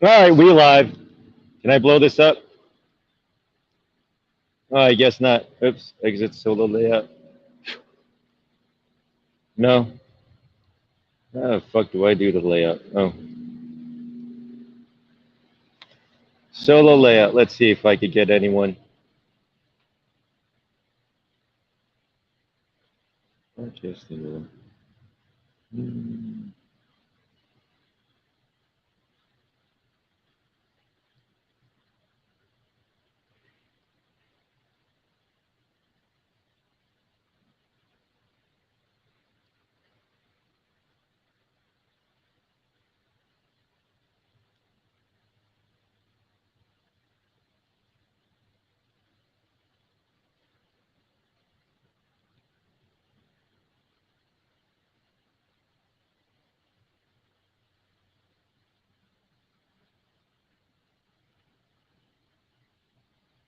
All right, we live. Can I blow this up? Oh, I guess not. Oops, exit solo layout. No. How the fuck do I do the layout? Oh, solo layout. Let's see if I could get anyone. Interesting.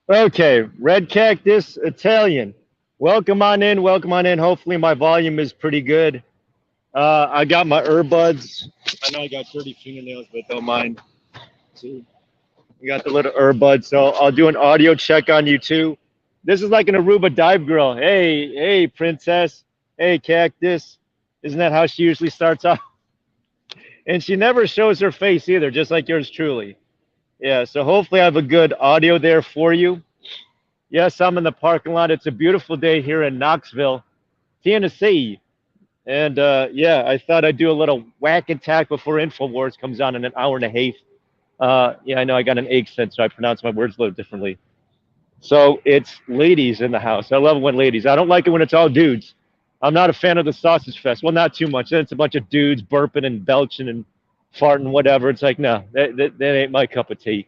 Okay, Red Cactus Italian. Welcome on in. Welcome on in. Hopefully my volume is pretty good. I got my earbuds. I know I got dirty fingernails, but don't mind. See, we got the little earbuds, so I'll do an audio check on you too. This is like an Aruba dive girl. Hey, hey, princess. Hey, cactus. Isn't that how she usually starts off? And she never shows her face either, just like yours truly. Yeah, so hopefully I have a good audio there for you. Yes, I'm in the parking lot. It's a beautiful day here in Knoxville, Tennessee. And yeah, I thought I'd do a little whack attack before InfoWars comes on in an hour and a half. Yeah, I know I got an accent, so I pronounce my words a little differently. So it's ladies in the house. I love it when ladies. I don't like it when it's all dudes. I'm not a fan of the sausage fest. Well, not too much. Then it's a bunch of dudes burping and belching and farting, whatever. It's like, no, that ain't my cup of tea.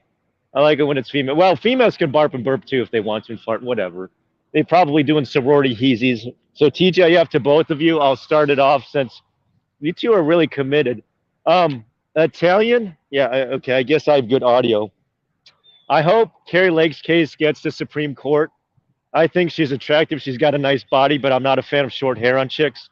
I like it when it's female. Well, females can barp and burp too if they want to and fart and whatever. They probably doing sorority heezies. So TGIF to both of you. I'll start it off since you two are really committed. Italian? Yeah, okay. I guess I have good audio. I hope Carrie Lake's case gets to Supreme Court. I think she's attractive. She's got a nice body, but I'm not a fan of short hair on chicks.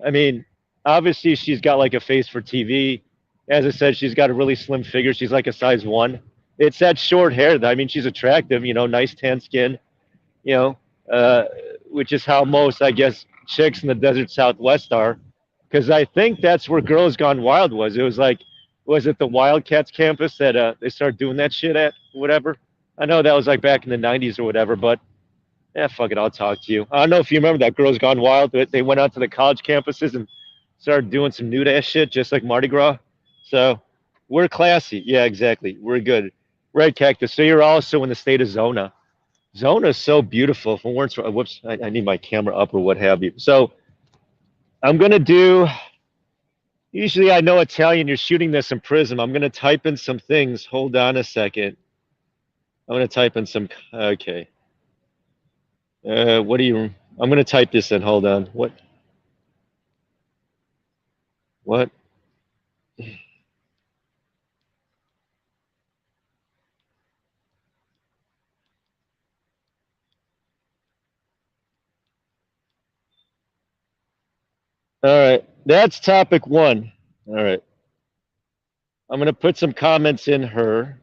I mean, obviously she's got like a face for TV. As I said, she's got a really slim figure. She's like a size one. It's that short hair. I mean, she's attractive. Nice tan skin. You know, uh, which is how most, I guess, chicks in the desert Southwest are. Because I think that's where Girls Gone Wild was. It was like, was it the Wildcats campus that they started doing that shit at, whatever? I know that was like back in the '90s or whatever, but yeah, fuck it, I'll talk to you. I don't know if you remember that Girls Gone Wild. They went out to the college campuses and started doing some nude ass shit, just like Mardi Gras. So we're classy. Yeah, exactly. We're good. Red Cactus. So you're also in the state of Zona. Zona is so beautiful. From where whoops, I need my camera up or what have you. So I'm gonna do. Usually, I know Italian. You're shooting this in Prism. I'm gonna type in some things. Hold on a second. I'm gonna type in some. Okay. What do you? I'm gonna type this in. Hold on. What? What? All right. That's topic one. All right. I'm gonna put some comments in her.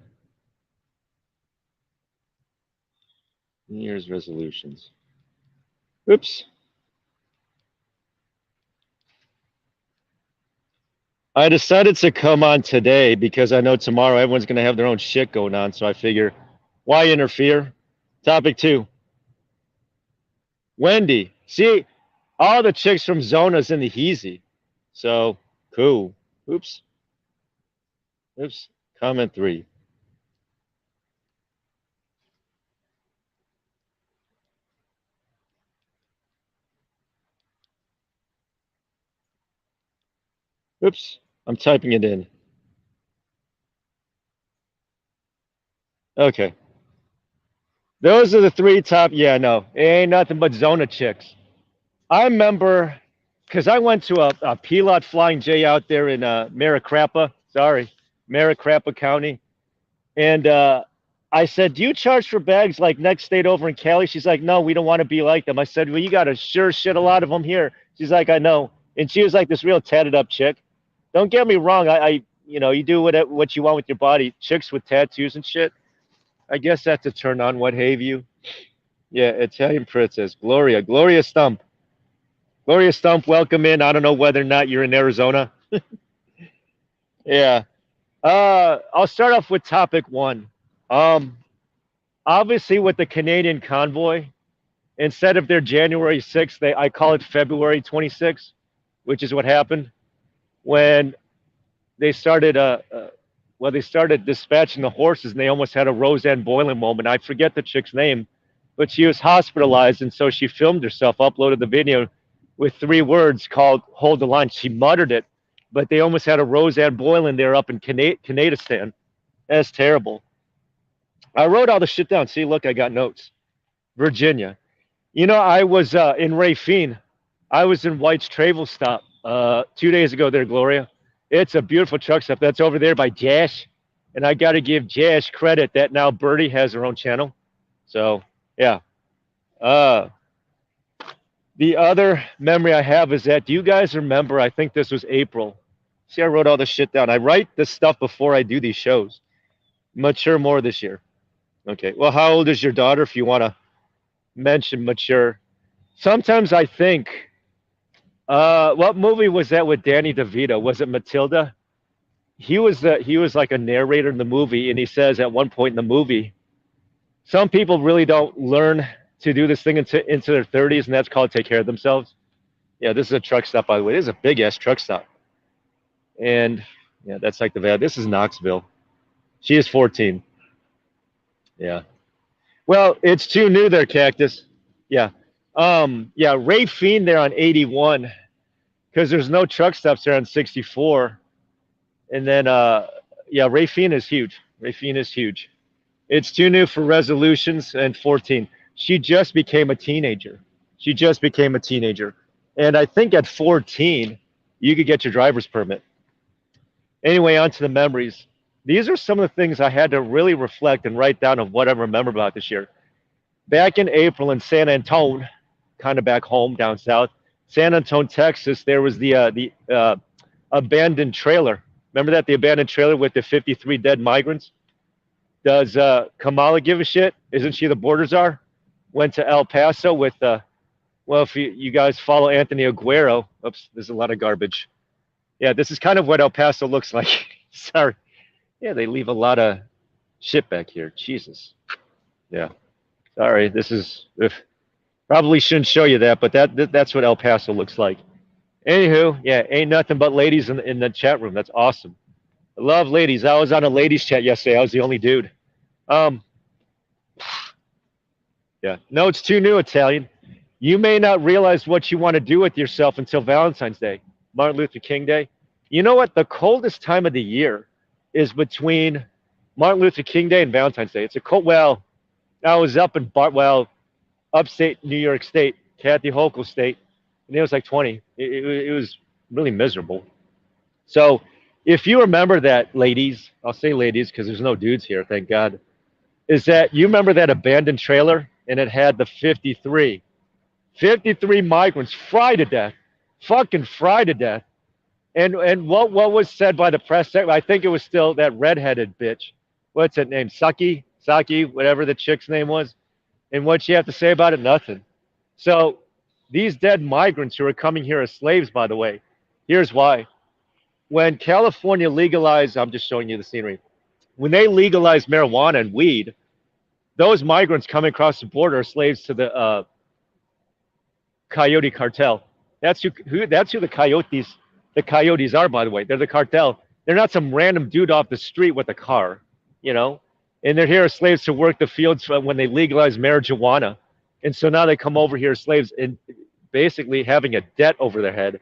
New Year's resolutions. Oops. I decided to come on today because I know tomorrow everyone's gonna have their own shit going on. So I figure, why interfere? Topic two. Wendy. See, all the chicks from Zona's in the Heezy. So cool. Oops. Oops. Comment three. Oops. I'm typing it in. Okay. Those are the three top. Yeah, no. It ain't nothing but Zona chicks. I remember because I went to a Pilot Flying J out there in Maracrappa. Sorry, Maracrappa County. And I said, "Do you charge for bags like next state over in Cali?" She's like, "No, we don't want to be like them." I said, "Well, you got to sure shit a lot of them here." She's like, "I know." And she was like this real tatted up chick. Don't get me wrong. you know, you do what you want with your body. Chicks with tattoos and shit. I guess that's a turn on. What have you? Yeah, Italian princess Gloria Stump. Gloria Stump, welcome in. I don't know whether or not you're in Arizona. Yeah. I'll start off with topic one. Um, Obviously with the Canadian convoy, instead of their January 6th, I call it February 26th, which is what happened when they started they started dispatching the horses, and they almost had a Roseanne Boylan moment. I forget the chick's name, but she was hospitalized, and so she filmed herself, uploaded the video with 3 words called "Hold the Line." She muttered it, but they almost had a Roseanne Boylan there up in Canadistan. That's terrible. I wrote all the shit down. See, look, I got notes. Virginia. You know, I was in Rafine. I was in White's Travel Stop 2 days ago there, Gloria. It's a beautiful truck stop. That's over there by Jash. And I got to give Jash credit that now Birdie has her own channel. So, yeah. The other memory I have is that, do you guys remember, I think this was April. See, I wrote all this shit down. I write this stuff before I do these shows. Mature more this year. Okay. Well, how old is your daughter if you want to mention mature? Sometimes I think, what movie was that with Danny DeVito? Was it Matilda? He was like a narrator in the movie, and he says at one point in the movie, some people really don't learn to do this thing into their 30s, and that's called take care of themselves. Yeah, this is a truck stop, by the way. This is a big ass truck stop, and yeah, that's like the van. This is Knoxville. She is 14. Yeah. Well, it's too new there, Cactus. Yeah. Yeah, Ray Fiend there on 81, because there's no truck stops there on 64. And then yeah, Ray Fiend is huge. Ray Fiend is huge. It's too new for resolutions, and 14. She just became a teenager. She just became a teenager. And I think at 14, you could get your driver's permit. Anyway, on to the memories. These are some of the things I had to really reflect and write down of what I remember about this year. Back in April in San Antonio, kind of back home down south, San Antonio, Texas, there was the abandoned trailer. Remember that? The abandoned trailer with the 53 dead migrants? Does Kamala give a shit? Isn't she the border czar? Went to El Paso with, well, if you guys follow Anthony Aguero, oops, there's a lot of garbage. Yeah, this is kind of what El Paso looks like. Sorry. Yeah, they leave a lot of shit back here. Jesus. Yeah. Sorry, this is, probably shouldn't show you that, but that's what El Paso looks like. Anywho, yeah, ain't nothing but ladies in the chat room. That's awesome. I love ladies. I was on a ladies chat yesterday. I was the only dude. Yeah, no, it's too new, Italian. You may not realize what you want to do with yourself until Valentine's Day, Martin Luther King Day. You know what? The coldest time of the year is between Martin Luther King Day and Valentine's Day. It's a cold, well, I was up in upstate New York State, Kathy Hochul State, and it was like 20. It was really miserable. So if you remember that, ladies, I'll say ladies because there's no dudes here, thank God, is that you remember that abandoned trailer, and it had the 53 migrants fried to death, fucking fried to death. And what was said by the press, I think it was still that redheaded bitch. What's her name? Saki, whatever the chick's name was. And what'd she have to say about it? Nothing. So these dead migrants who are coming here as slaves, by the way, here's why. When California legalized, I'm just showing you the scenery. When they legalized marijuana and weed, those migrants coming across the border are slaves to the Coyote Cartel. That's who the coyotes are, by the way. They're the cartel. They're not some random dude off the street with a car, you know? And they're here as slaves to work the fields when they legalize marijuana. And so now they come over here as slaves and basically having a debt over their head.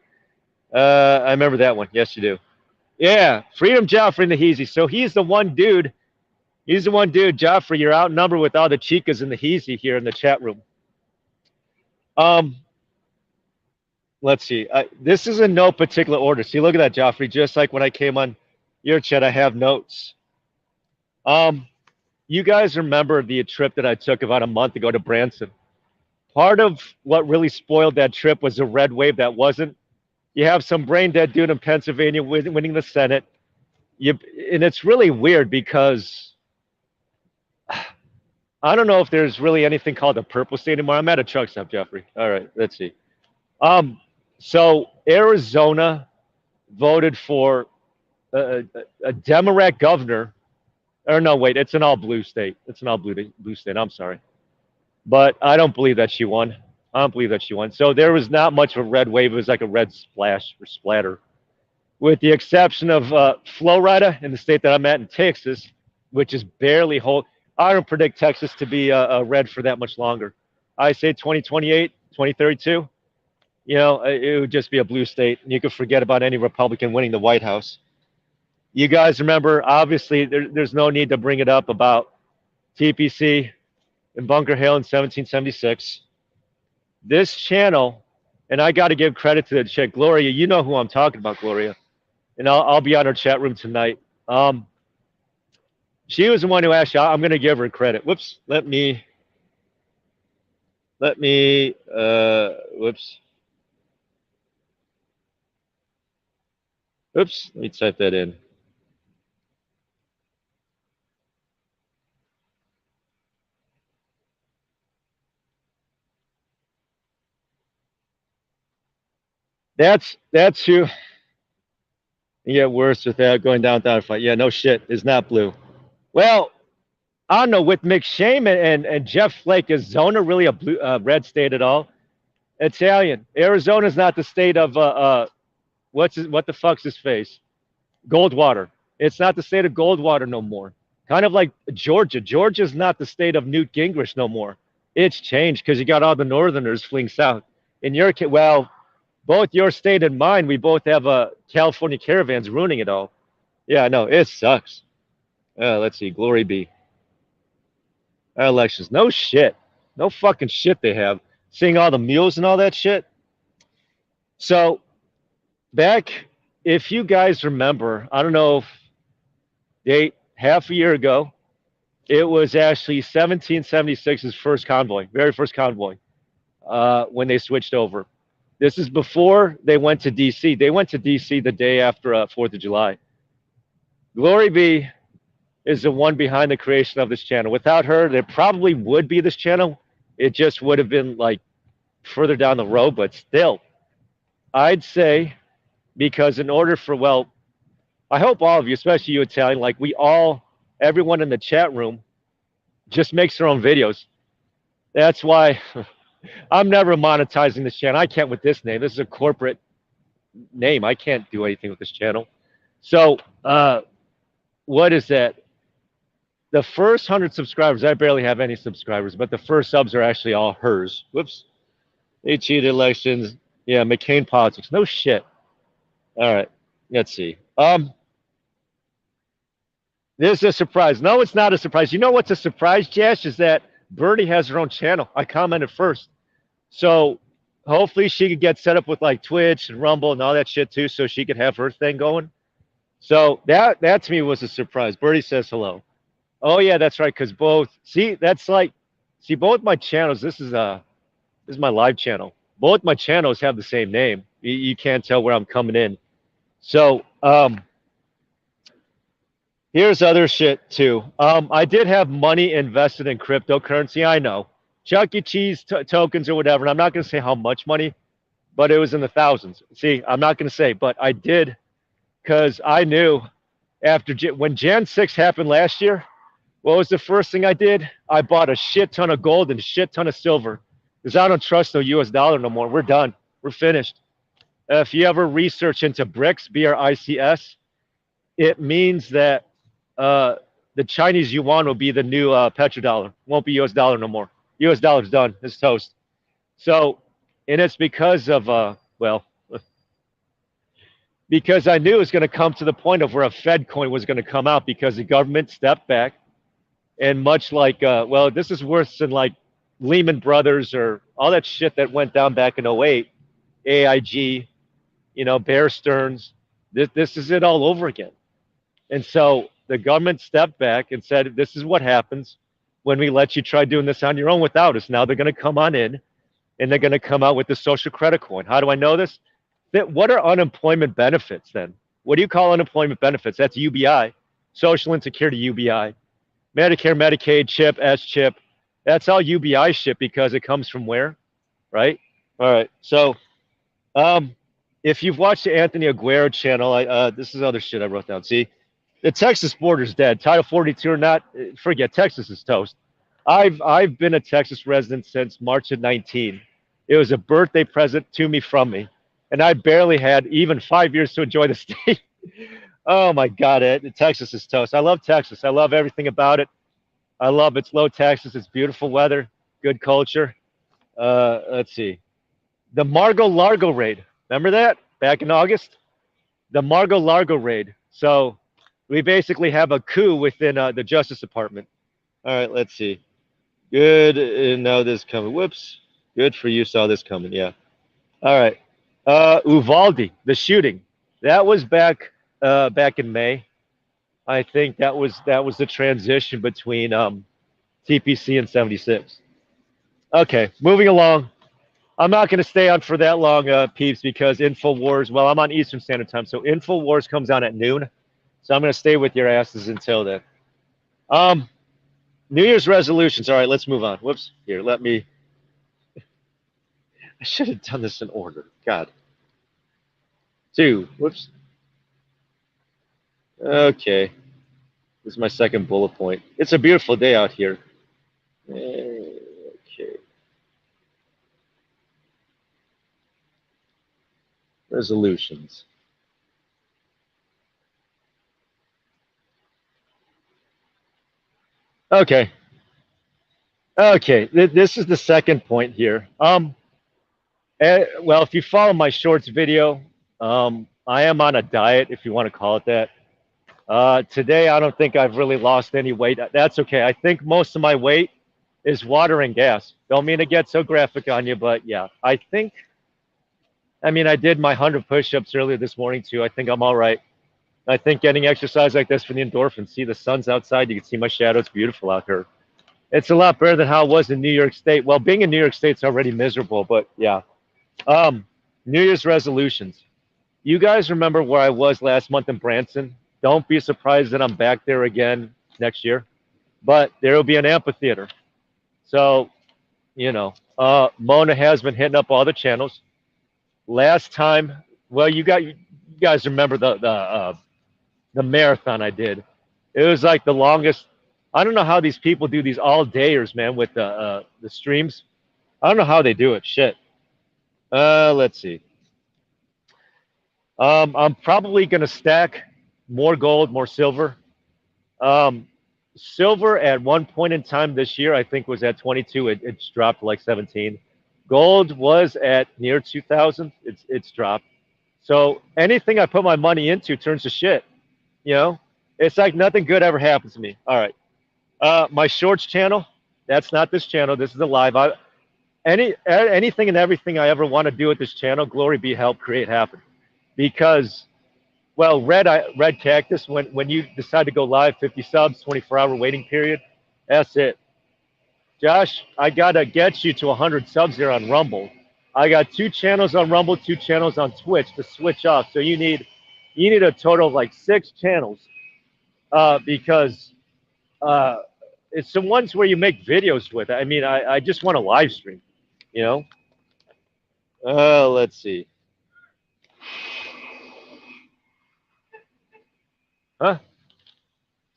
I remember that one. Yes, you do. Yeah, Freedom Joffrey in the Heezy. So he's the one dude. He's the one dude. Joffrey, you're outnumbered with all the chicas in the Heezy here in the chat room. Let's see. This is in no particular order. See, look at that, Joffrey. Just like when I came on your chat, I have notes. You guys remember the trip that I took about a month ago to Branson. Part of what really spoiled that trip was a red wave that wasn't. You have some brain dead dude in Pennsylvania winning the Senate. and it's really weird because I don't know if there's really anything called a purple state anymore. I'm at a truck stop, Jeffrey. All right, let's see. Um, so Arizona voted for a Democrat governor. Or no, wait, it's an all blue state. It's an all blue state. I'm sorry, but I don't believe that she won. I don't believe that she won. So there was not much of a red wave. It was like a red splash or splatter, with the exception of Florida in the state that I'm at in Texas, which is barely hold. I don't predict Texas to be red for that much longer. I say 2028, 2032. You know, it would just be a blue state, and you could forget about any Republican winning the White House. You guys remember, obviously, there's no need to bring it up about TPC in Bunker Hill in 1776. This channel, and I got to give credit to the chick, Gloria. You know who I'm talking about, Gloria. And I'll be on her chat room tonight. She was the one who asked you. I'm going to give her credit. Whoops. Let me, whoops. Oops, let me type that in. That's who. You get worse with that going down fight. Yeah, no shit. It's not blue. Well, I don't know. With McShane and Jeff Flake, is Zona really a blue red state at all? Italian. Arizona's not the state of what the fuck's his face? Goldwater. It's not the state of Goldwater no more. Kind of like Georgia. Georgia's not the state of Newt Gingrich no more. It's changed because you got all the Northerners fleeing south. In your case, well, both your state and mine, we both have California caravans ruining it all. Yeah, no, it sucks. Let's see, glory be. Our elections, no shit. No fucking shit they have. Seeing all the mules and all that shit. So, back, if you guys remember, I don't know if half a year ago, it was actually 1776's first convoy, very first convoy, when they switched over. This is before they went to D.C. They went to D.C. the day after 4th of July. Glory be is the one behind the creation of this channel. Without her, there probably would be this channel. It just would have been like further down the road, but still, I'd say, because in order for, well, I hope all of you, especially you Italian, like everyone in the chat room just makes their own videos. That's why I'm never monetizing this channel. I can't with this name. This is a corporate name. I can't do anything with this channel. So, what is that? The first 100 subscribers, I barely have any subscribers, but the first subs are actually all hers. Whoops. They cheated elections. Yeah, McCain politics. No shit. All right. Let's see. This is a surprise. No, it's not a surprise. You know what's a surprise, Josh, is that Birdie has her own channel. I commented first. So hopefully she could get set up with like Twitch and Rumble and all that shit too, so she could have her thing going. So that to me was a surprise. Birdie says hello. Oh yeah, that's right. Because both both my channels. This is my live channel. Both my channels have the same name. You can't tell where I'm coming in. So here's other shit too. I did have money invested in cryptocurrency. I know, Chuck E. Cheese tokens or whatever. And I'm not going to say how much money, but it was in the thousands. See, I'm not going to say, but I did, because I knew when Jan 6 happened last year. What was the first thing I did? I bought a shit ton of gold and a shit ton of silver, because I don't trust the U.S. dollar no more. We're done. We're finished. If you ever research into BRICS, BRICS, it means that the Chinese yuan will be the new petrodollar. Won't be U.S. dollar no more. U.S. dollar's done. It's toast. So, and it's because of, because I knew it was going to come to the point of where a Fed coin was going to come out, because the government stepped back. And much like, this is worse than like Lehman Brothers or all that shit that went down back in 08, AIG, Bear Stearns. This is it all over again. And so the government stepped back and said, this is what happens when we let you try doing this on your own without us. Now they're going to come on in, and they're going to come out with the social credit coin. How do I know this? What are unemployment benefits then? What do you call unemployment benefits? That's UBI, Social Insecurity UBI, Medicare, Medicaid, CHIP, S chip. That's all UBI shit because it comes from where, right? All right. So, um, if you've watched the Anthony Aguero channel, this is other shit I wrote down. See, the Texas border's dead. Title 42 or not, forget Texas is toast. I've been a Texas resident since March of 19. It was a birthday present to me from me, and I barely had even 5 years to enjoy the state. Oh my God, Texas is toast. I love Texas. I love everything about it. I love its low taxes, its beautiful weather, good culture. Let's see, the Margo Largo raid. Remember that back in August? The Margo Largo raid. So we basically have a coup within the Justice Department. All right, let's see. Good. Now this coming. Whoops. Good for you. Saw this coming. Yeah. All right. Uvalde, the shooting. That was back in May. I think that was the transition between TPC and 76. Okay, moving along. I'm not going to stay on for that long, peeps, because InfoWars. Well, I'm on Eastern Standard Time, so InfoWars comes on at noon. So I'm going to stay with your asses until then. New Year's resolutions. All right, let's move on. Whoops. Here, let me. I should have done this in order. God. 2. Whoops. Okay. This is my second bullet point. It's a beautiful day out here. Okay. Resolutions. Okay. Okay. This is the second point here. Well, if you follow my shorts video, I am on a diet, if you want to call it that. Today, I don't think I've really lost any weight. That's okay. I think most of my weight is water and gas. Don't mean to get so graphic on you, but yeah, I mean, I did my 100 push-ups earlier this morning too. I think I'm all right. I think getting exercise like this for the endorphins. See, the sun's outside. You can see my shadow. It's beautiful out here. It's a lot better than how it was in New York State. Well, being in New York State's already miserable, but yeah. New Year's resolutions. You guys remember where I was last month in Branson? Don't be surprised that I'm back there again next year. But there will be an amphitheater. So, Mona has been hitting up all the channels. Last time, well, you guys remember the marathon I did. It was like the longest. I don't know how these people do these all dayers, man, with the streams. I don't know how they do it. Shit. Let's see. I'm probably gonna stack more gold, more silver. Silver at one point in time this year, I think, was at 22. It's dropped to like 17. Gold was at near 2,000. It's dropped. So anything I put my money into turns to shit. You know, it's like nothing good ever happens to me. All right. My shorts channel. That's not this channel. This is a live. Anything and everything I ever want to do with this channel, glory be, help create happen. Because, well, Red Cactus, when you decide to go live, 50 subs, 24-hour waiting period, that's it. Josh, I gotta get you to 100 subs there on Rumble. I got 2 channels on Rumble, 2 channels on Twitch to switch off. So you need a total of like 6 channels, because it's the ones where you make videos with. I mean, I just want to live stream, you know. Let's see. Huh?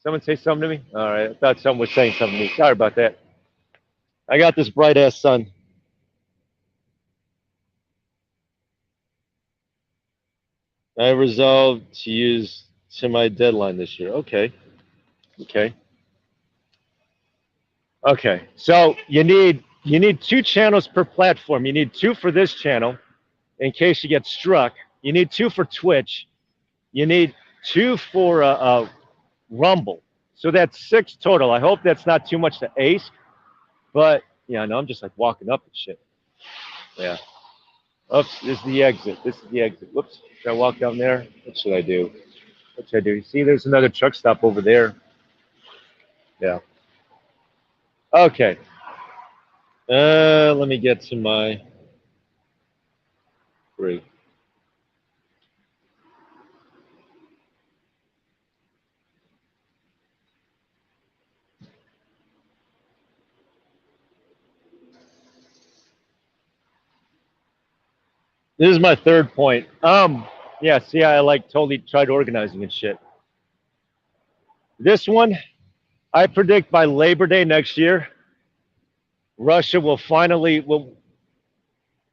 Someone say something to me? All right, I thought someone was saying something to me. Sorry about that. I got this bright ass sun. I resolved to use to my deadline this year. Okay. Okay. Okay. So you need 2 channels per platform. You need 2 for this channel in case you get struck. You need 2 for Twitch. You need 2 for Rumble. So that's 6 total. I hope that's not too much to ace, but yeah, no, I'm just like walking up and shit. Yeah. Oops, this is the exit. This is the exit. Whoops. Should I walk down there? What should I do? What should I do? You see, there's another truck stop over there. Yeah. Okay. Let me get to my 3. This is my third point. Yeah, see, I like totally tried organizing and shit. This one, I predict by Labor Day next year, Russia will finally will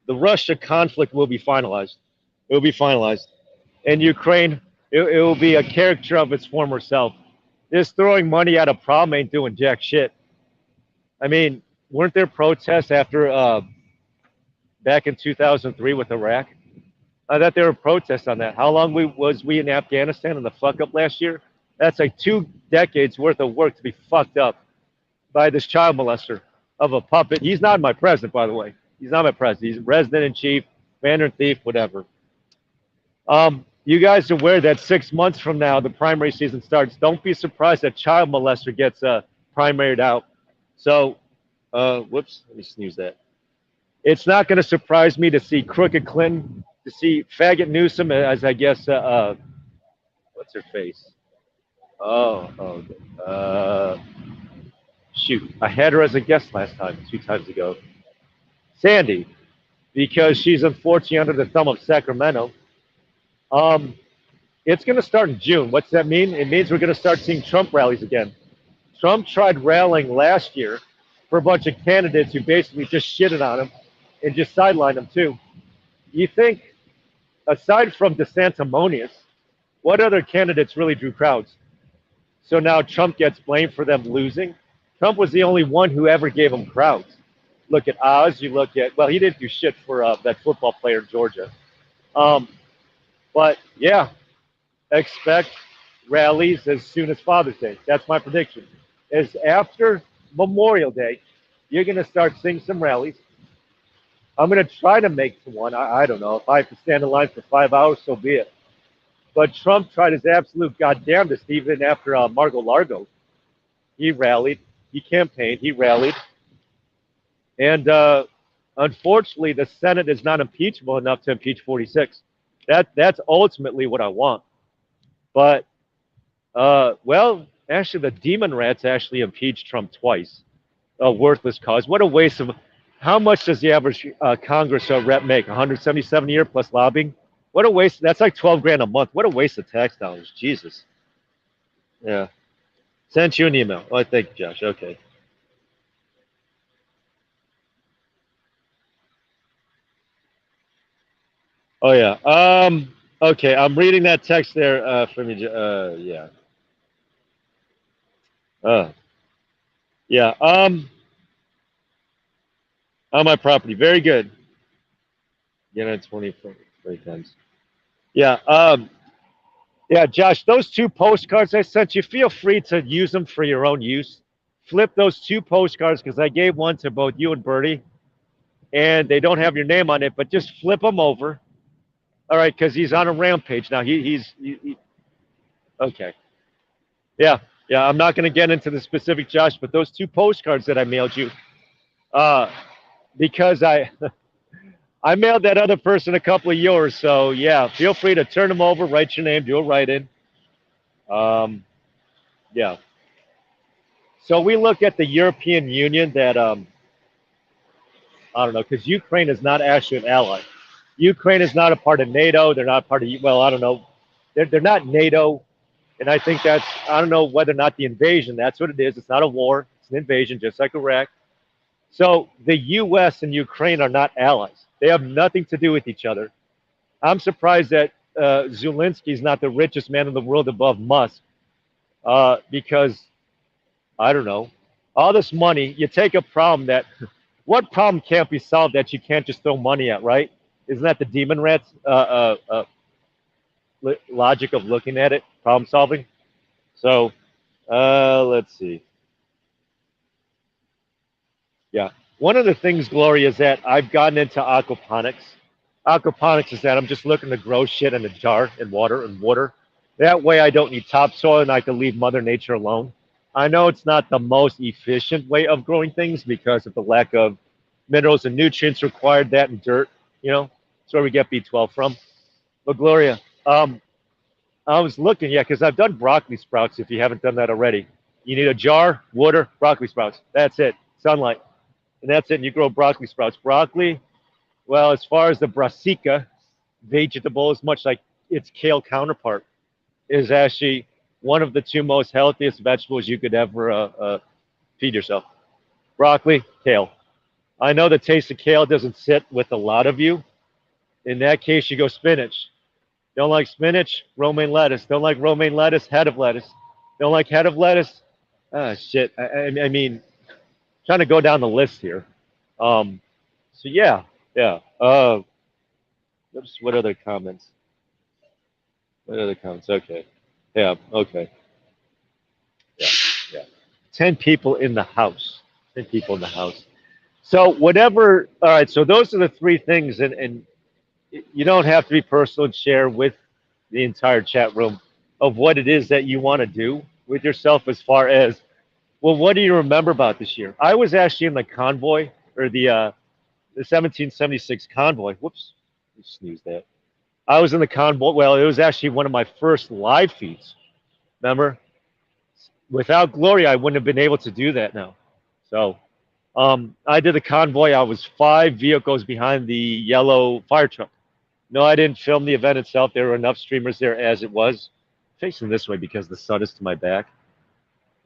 the Russia conflict will be finalized. It will be finalized, and Ukraine it will be a character of its former self. Just throwing money at a problem ain't doing jack shit. I mean, weren't there protests after back in 2003 with Iraq? I thought there were protests on that. How long was we in Afghanistan and the fuck up last year? That's like 2 decades worth of work to be fucked up by this child molester of a puppet. He's not my president, by the way. He's not my president. He's resident in chief, commander in chief, whatever. You guys are aware that 6 months from now the primary season starts. Don't be surprised that child molester gets primaried out. So, whoops, let me snooze that. It's not going to surprise me to see crooked Clinton, to see faggot Newsom as I guess what's her face? Shoot, I had her as a guest last time, 2 times ago. Sandy, because she's unfortunately under the thumb of Sacramento. It's going to start in June. What's that mean? It means we're going to start seeing Trump rallies again. Trump tried rallying last year for a bunch of candidates who basically just shitted on him and just sidelined him too. You think, aside from DeSanctimonious, what other candidates really drew crowds? So now Trump gets blamed for them losing. Trump was the only one who ever gave them crowds. Look at Oz. You look at, well, he didn't do shit for that football player in Georgia. But yeah, expect rallies as soon as Father's Day. That's my prediction. Is after Memorial Day, you're going to start seeing some rallies. I'm going to try to make one. I don't know. If I have to stand in line for 5 hours, so be it. But Trump tried his absolute goddamnedest even after Mar-a-Lago. He rallied. He campaigned. He rallied. And unfortunately, the Senate is not impeachable enough to impeach 46. That's ultimately what I want. But, well, actually, the demon rats actually impeached Trump twice. A worthless cause. What a waste of... How much does the average Congress rep make? 177 a year plus lobbying? What a waste. That's like 12 grand a month. What a waste of tax dollars. Jesus. Yeah. Sent you an email. Oh, thank you, Josh. Okay. Oh, yeah. Okay, I'm reading that text there from you. Yeah. Yeah. On my property. Very good. You know, 20 times. Yeah. Yeah, Josh, those 2 postcards I sent you, feel free to use them for your own use. Flip those 2 postcards because I gave one to both you and Bertie, and they don't have your name on it, but just flip them over. All right, because he's on a rampage now. He's okay. Yeah, yeah. I'm not going to get into the specific, Josh, but those 2 postcards that I mailed you, because I mailed that other person a couple of yours. So yeah, feel free to turn them over, write your name, do a write-in. Yeah. So we look at the European Union that I don't know, because Ukraine is not actually an ally. Ukraine is not a part of NATO. They're not part of, well, I don't know. They're not NATO. And I think that's, I don't know whether or not the invasion, that's what it is. It's not a war. It's an invasion, just like Iraq. So the U.S. and Ukraine are not allies. They have nothing to do with each other. I'm surprised that Zelensky is not the richest man in the world above Musk because, I don't know, all this money, you take a problem that, what problem can't be solved that you can't just throw money at, right? Isn't that the demon rats logic of looking at it, problem solving? So let's see. Yeah. One of the things, Gloria, is that I've gotten into aquaponics. Aquaponics is that I'm just looking to grow shit in a jar in water. That way I don't need topsoil and I can leave Mother Nature alone. I know it's not the most efficient way of growing things because of the lack of minerals and nutrients required, that and dirt, you know. That's where we get B12 from. But Gloria, I was looking, yeah, because I've done broccoli sprouts if you haven't done that already. You need a jar, water, broccoli sprouts. That's it. Sunlight. And that's it. And you grow broccoli sprouts. Broccoli, well, as far as the brassica, vegetables, much like its kale counterpart, is actually one of the two most healthiest vegetables you could ever feed yourself. Broccoli, kale. I know the taste of kale doesn't sit with a lot of you. In that case, you go spinach. Don't like spinach? Romaine lettuce. Don't like romaine lettuce? Head of lettuce. Don't like head of lettuce? Ah, shit. I mean, trying to go down the list here. Um, so yeah, yeah. What other comments? What other comments? Okay. Yeah. Okay. Yeah. Yeah. 10 people in the house. 10 people in the house. So whatever. All right. So those are the three things, and you don't have to be personal and share with the entire chat room of what it is that you want to do with yourself as far as, well, what do you remember about this year? I was actually in the convoy, or the 1776 convoy. Whoops, I sneezed that. I was in the convoy. Well, it was actually one of my first live feeds. Remember, without Gloria, I wouldn't have been able to do that now. So I did the convoy. I was 5 vehicles behind the yellow fire truck. No, I didn't film the event itself. There were enough streamers there as it was. Facing this way because the sun is to my back.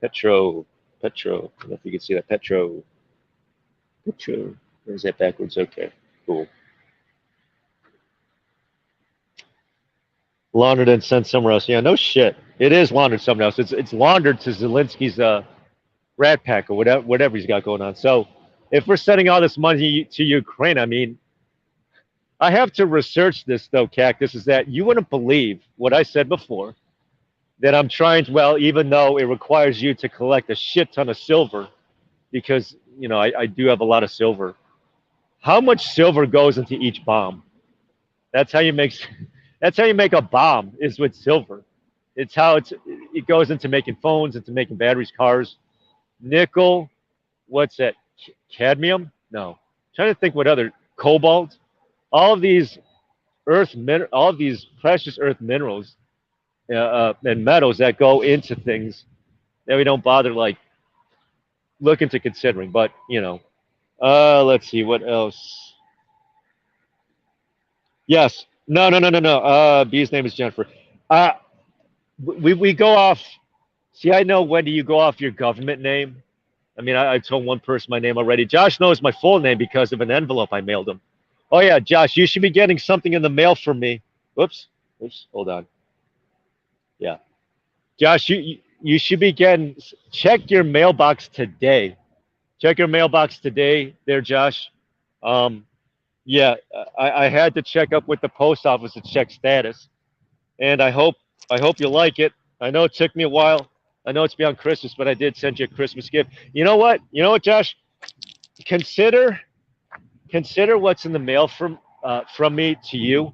Petro. I don't know if you can see that. Petro. Is that backwards? Okay, cool. Laundered and sent somewhere else. Yeah, no shit. It is laundered somewhere else. It's laundered to Zelensky's rat pack or whatever he's got going on. So if we're sending all this money to Ukraine, I mean, I have to research this though, Cactus, is that you wouldn't believe what I said before, that I'm trying to, well, even though it requires you to collect a shit ton of silver, because, you know, I do have a lot of silver. How much silver goes into each bomb? That's how you make that's how you make a bomb, is with silver. It's how it goes into making phones, into making batteries, cars. Nickel, what's that? Cadmium? No. I'm trying to think what other, cobalt. All of these all of these precious earth minerals and metals that go into things that we don't bother like look into considering. But you know, let's see what else. Yes, no. B's name is Jennifer. Uh, we go off. See, I know, when do you go off your government name? I mean, I told one person my name already. Josh knows my full name because of an envelope I mailed him. Oh yeah, Josh, you should be getting something in the mail from me. Whoops, hold on. Yeah, Josh, you should be getting. Check your mailbox today. Check your mailbox today, there, Josh. Um, yeah, I had to check up with the post office to check status, and I hope you like it. I know it took me a while. I know it's beyond Christmas, but I did send you a Christmas gift. You know what? You know what, Josh? Consider what's in the mail from me to you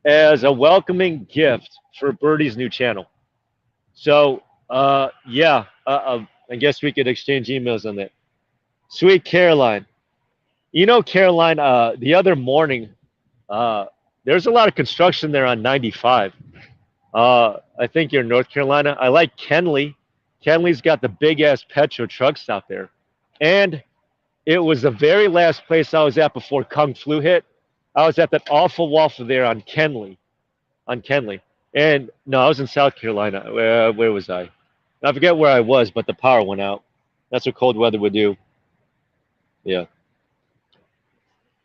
as a welcoming gift for Birdie's new channel. So, yeah, I guess we could exchange emails on that. Sweet Caroline. You know, Caroline, the other morning, there's a lot of construction there on 95. I think you're in North Carolina. I like Kenley. Kenley's got the big ass Petro truck stop there. And it was the very last place I was at before Kung Flu hit. I was at that awful waffle there on Kenley. And no, I was in South Carolina. Where was I? I forget where I was, but the power went out. That's what cold weather would do. Yeah.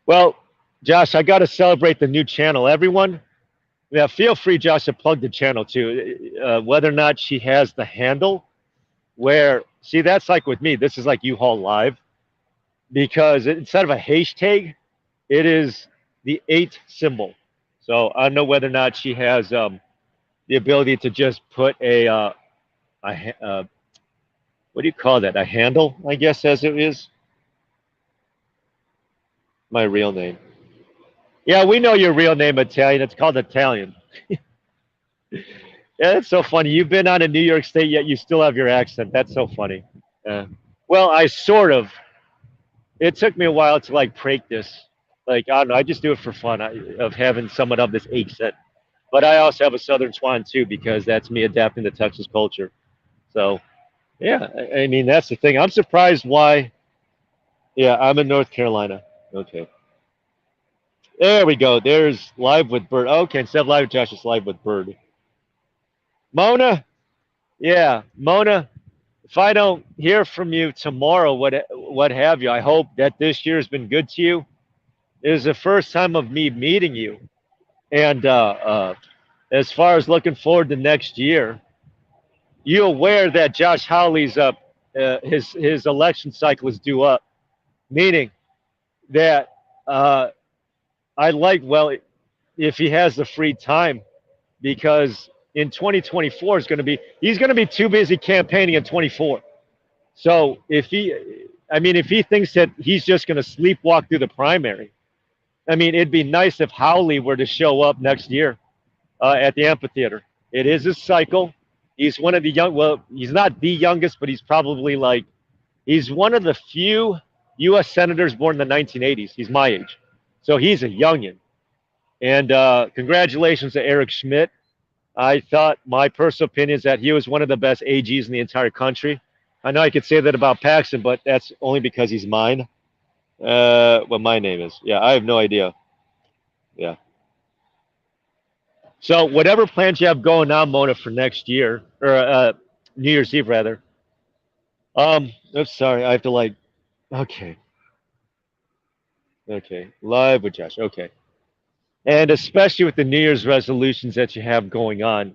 Well, Josh, I got to celebrate the new channel. Everyone, yeah, feel free, Josh, to plug the channel too. Whether or not she has the handle, where, see, that's like with me. This is like U-Haul Live, because instead of a hashtag, it is the 8 symbol. So I don't know whether or not she has the ability to just put a what do you call that? A handle, I guess, as it is. My real name. Yeah, we know your real name, Italian. It's called Italian. Yeah, that's so funny. You've been out of New York State, yet you still have your accent. That's so funny. Well, I sort of. It took me a while to like practice. Like, I don't know. I just do it for fun of having somewhat of this accent. But I also have a Southern twang too, because that's me adapting to Texas culture. So, yeah, I mean, that's the thing. I'm surprised why. Yeah, I'm in North Carolina. Okay. There we go. There's live with Bird. Okay, instead of live with Josh, it's live with Bird. Mona, yeah, Mona. If I don't hear from you tomorrow, what have you? I hope that this year has been good to you. It is the first time of me meeting you, and as far as looking forward to next year, you aware that Josh Hawley's up, his election cycle is due up, meaning that I like well if he has the free time because in 2024 is going to be he's going to be too busy campaigning in 24. So if he thinks that he's just going to sleepwalk through the primary, I mean, it'd be nice if Howley were to show up next year at the amphitheater. It is his cycle. He's one of the young. Well, he's not the youngest, but he's probably like he's one of the few U.S. senators born in the 1980s. He's my age, so he's a youngin. And congratulations to Eric Schmidt. I thought my personal opinion is that he was one of the best AGs in the entire country. I know I could say that about Paxton, but that's only because he's mine. What my name is. Yeah, I have no idea. Yeah. So whatever plans you have going on, Mona, for next year or New Year's Eve rather. I'm sorry, I have to like. Okay, okay, live with Josh. Okay, and especially with the New Year's resolutions that you have going on,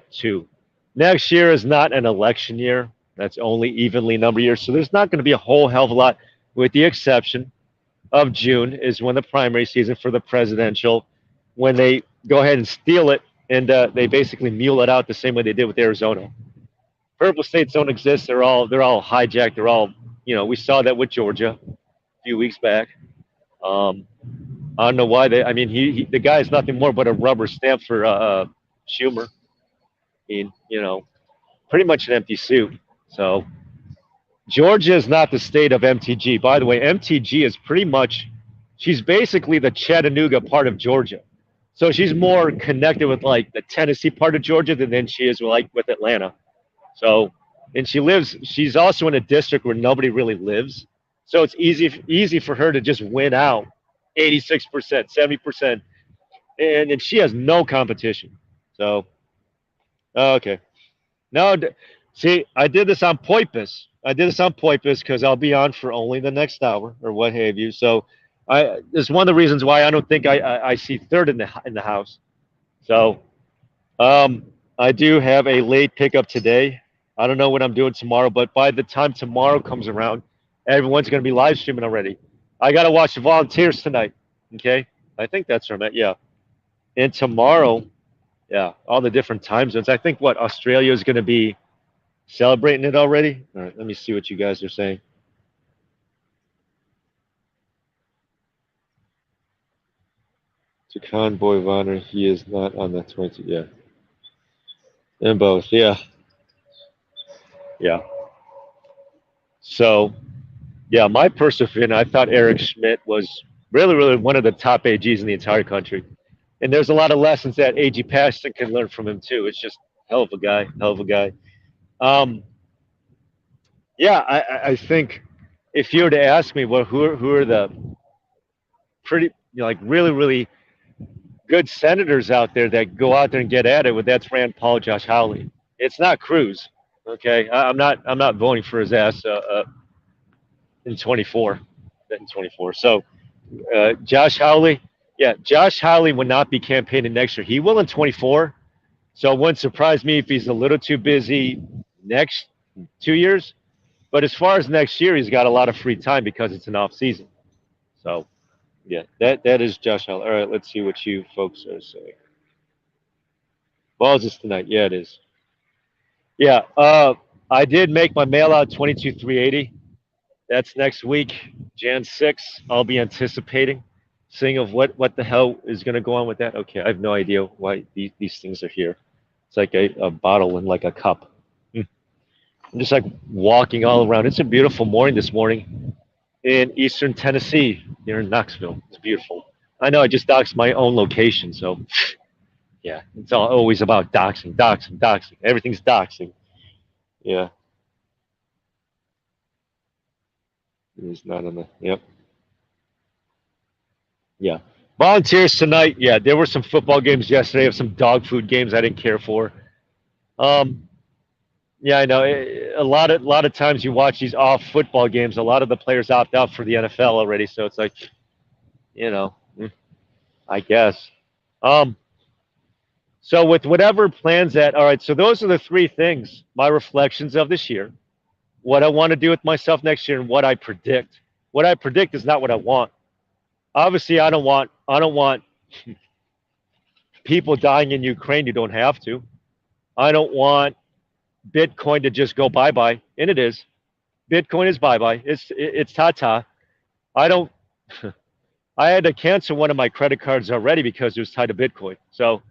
too. Next year is not an election year. That's only evenly numbered years, so there's not going to be a whole hell of a lot, with the exception of June is when the primary season for the presidential, when they go ahead and steal it and they basically mule it out the same way they did with Arizona. Purple states don't exist. They're all hijacked. They're all we saw that with Georgia a few weeks back. Um, I don't know why they. I mean, the guy is nothing more but a rubber stamp for Schumer. I mean, pretty much an empty suit. So Georgia is not the state of MTG. By the way, MTG is pretty much, she's basically the Chattanooga part of Georgia. So she's more connected with like the Tennessee part of Georgia than she is with Atlanta. So, and she's also in a district where nobody really lives. So it's easy for her to just win out 86%, 70%. And she has no competition. So, okay. No, see, I did this on Poipus. I did this on Poipus because I'll be on for only the next hour or what have you. So, it's one of the reasons why I don't think I see third in the house. So, um, I do have a late pickup today. I don't know what I'm doing tomorrow, but by the time tomorrow comes around, everyone's going to be live streaming already. I got to watch the Volunteers tonight. Okay, I think that's where I'm at. Yeah, and tomorrow, yeah, all the different time zones. I think what Australia is going to be celebrating it already? All right, let me see what you guys are saying. To Convoy of Honor, he is not on the 20. Yeah, in both. Yeah, yeah. So, yeah, my personal opinion, I thought Eric Schmidt was really, really one of the top AGs in the entire country. And there's a lot of lessons that AG Paxton can learn from him too. It's just hell of a guy, hell of a guy. Um, yeah, I think if you were to ask me, well, who are the pretty, like really, really good senators out there that go out there and get at it with that's Rand Paul, Josh Hawley. It's not Cruz. Okay, I'm not voting for his ass in 24. In 24. So Josh Hawley, yeah, Josh Hawley will not be campaigning next year. He will in 24. So it wouldn't surprise me if he's a little too busy next 2 years. But as far as next year, he's got a lot of free time because it's an off season. So yeah, that is Josh Hawley. All right, let's see what you folks are saying. Balls is tonight. Yeah, it is. Yeah, I did make my mail out 22,380. That's next week, Jan 6th. I'll be anticipating, seeing of what the hell is going to go on with that. Okay, I have no idea why these things are here. It's like a bottle and like a cup. I'm just like walking all around. It's a beautiful morning this morning in eastern Tennessee, here in Knoxville. It's beautiful. I know I just doxed my own location, so yeah, it's always about doxing, doxing, doxing. Everything's doxing. Yeah, it's not on the. Yep. Yeah. Volunteers tonight. Yeah, there were some football games yesterday. Of some dog food games I didn't care for. Um, yeah, I know. A lot of times you watch these off football games. A lot of the players opt out for the NFL already. So it's like, you know, I guess. Um, so with whatever plans that. All right. So those are the three things. My reflections of this year. What I want to do with myself next year, and what I predict. What I predict is not what I want. Obviously, I don't want people dying in Ukraine who don't have to. I don't want Bitcoin to just go bye bye, and it is. Bitcoin is bye bye. It's ta ta. I don't. I had to cancel one of my credit cards already because it was tied to Bitcoin. So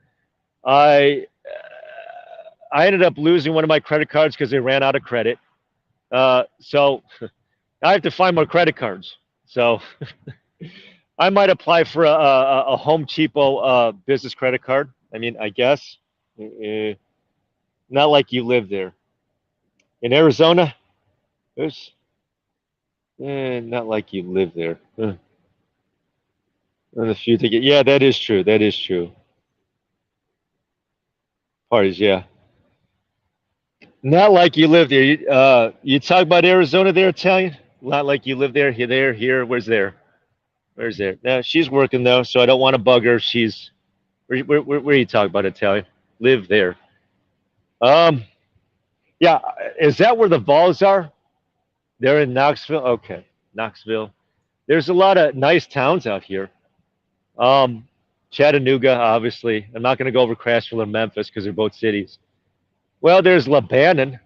I ended up losing one of my credit cards because they ran out of credit. So I have to find more credit cards. So I might apply for a Home Cheapo business credit card. I mean, I guess. Not like you live there. In Arizona, there's not like you live there. And a few to get. Yeah, that is true. That is true. Parties, yeah. Not like you live there. You talk about Arizona there, Italian? Not like you live there. Here, there, here. Where's there? Where's there? Now she's working though, so I don't want to bug her. She's where you talk about Italian? Live there. Um, yeah. Is that where the Vols are? They're in Knoxville. Okay, Knoxville. There's a lot of nice towns out here. Um, Chattanooga, obviously. I'm not going to go over Crashville or Memphis because they're both cities. Well, there's Lebanon,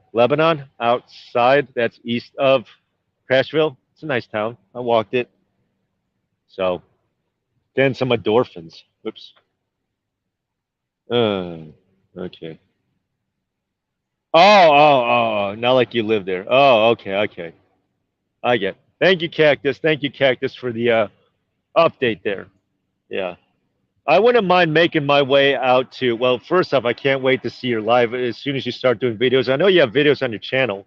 outside. That's east of Crashville. It's a nice town. I walked it. So, then some endorphins. Whoops. Okay. Not like you live there. Oh, okay, okay. I get. Thank you, Cactus. Thank you, Cactus, for the update there. Yeah. I wouldn't mind making my way out to. Well, first off, I can't wait to see your live as soon as you start doing videos. I know you have videos on your channel,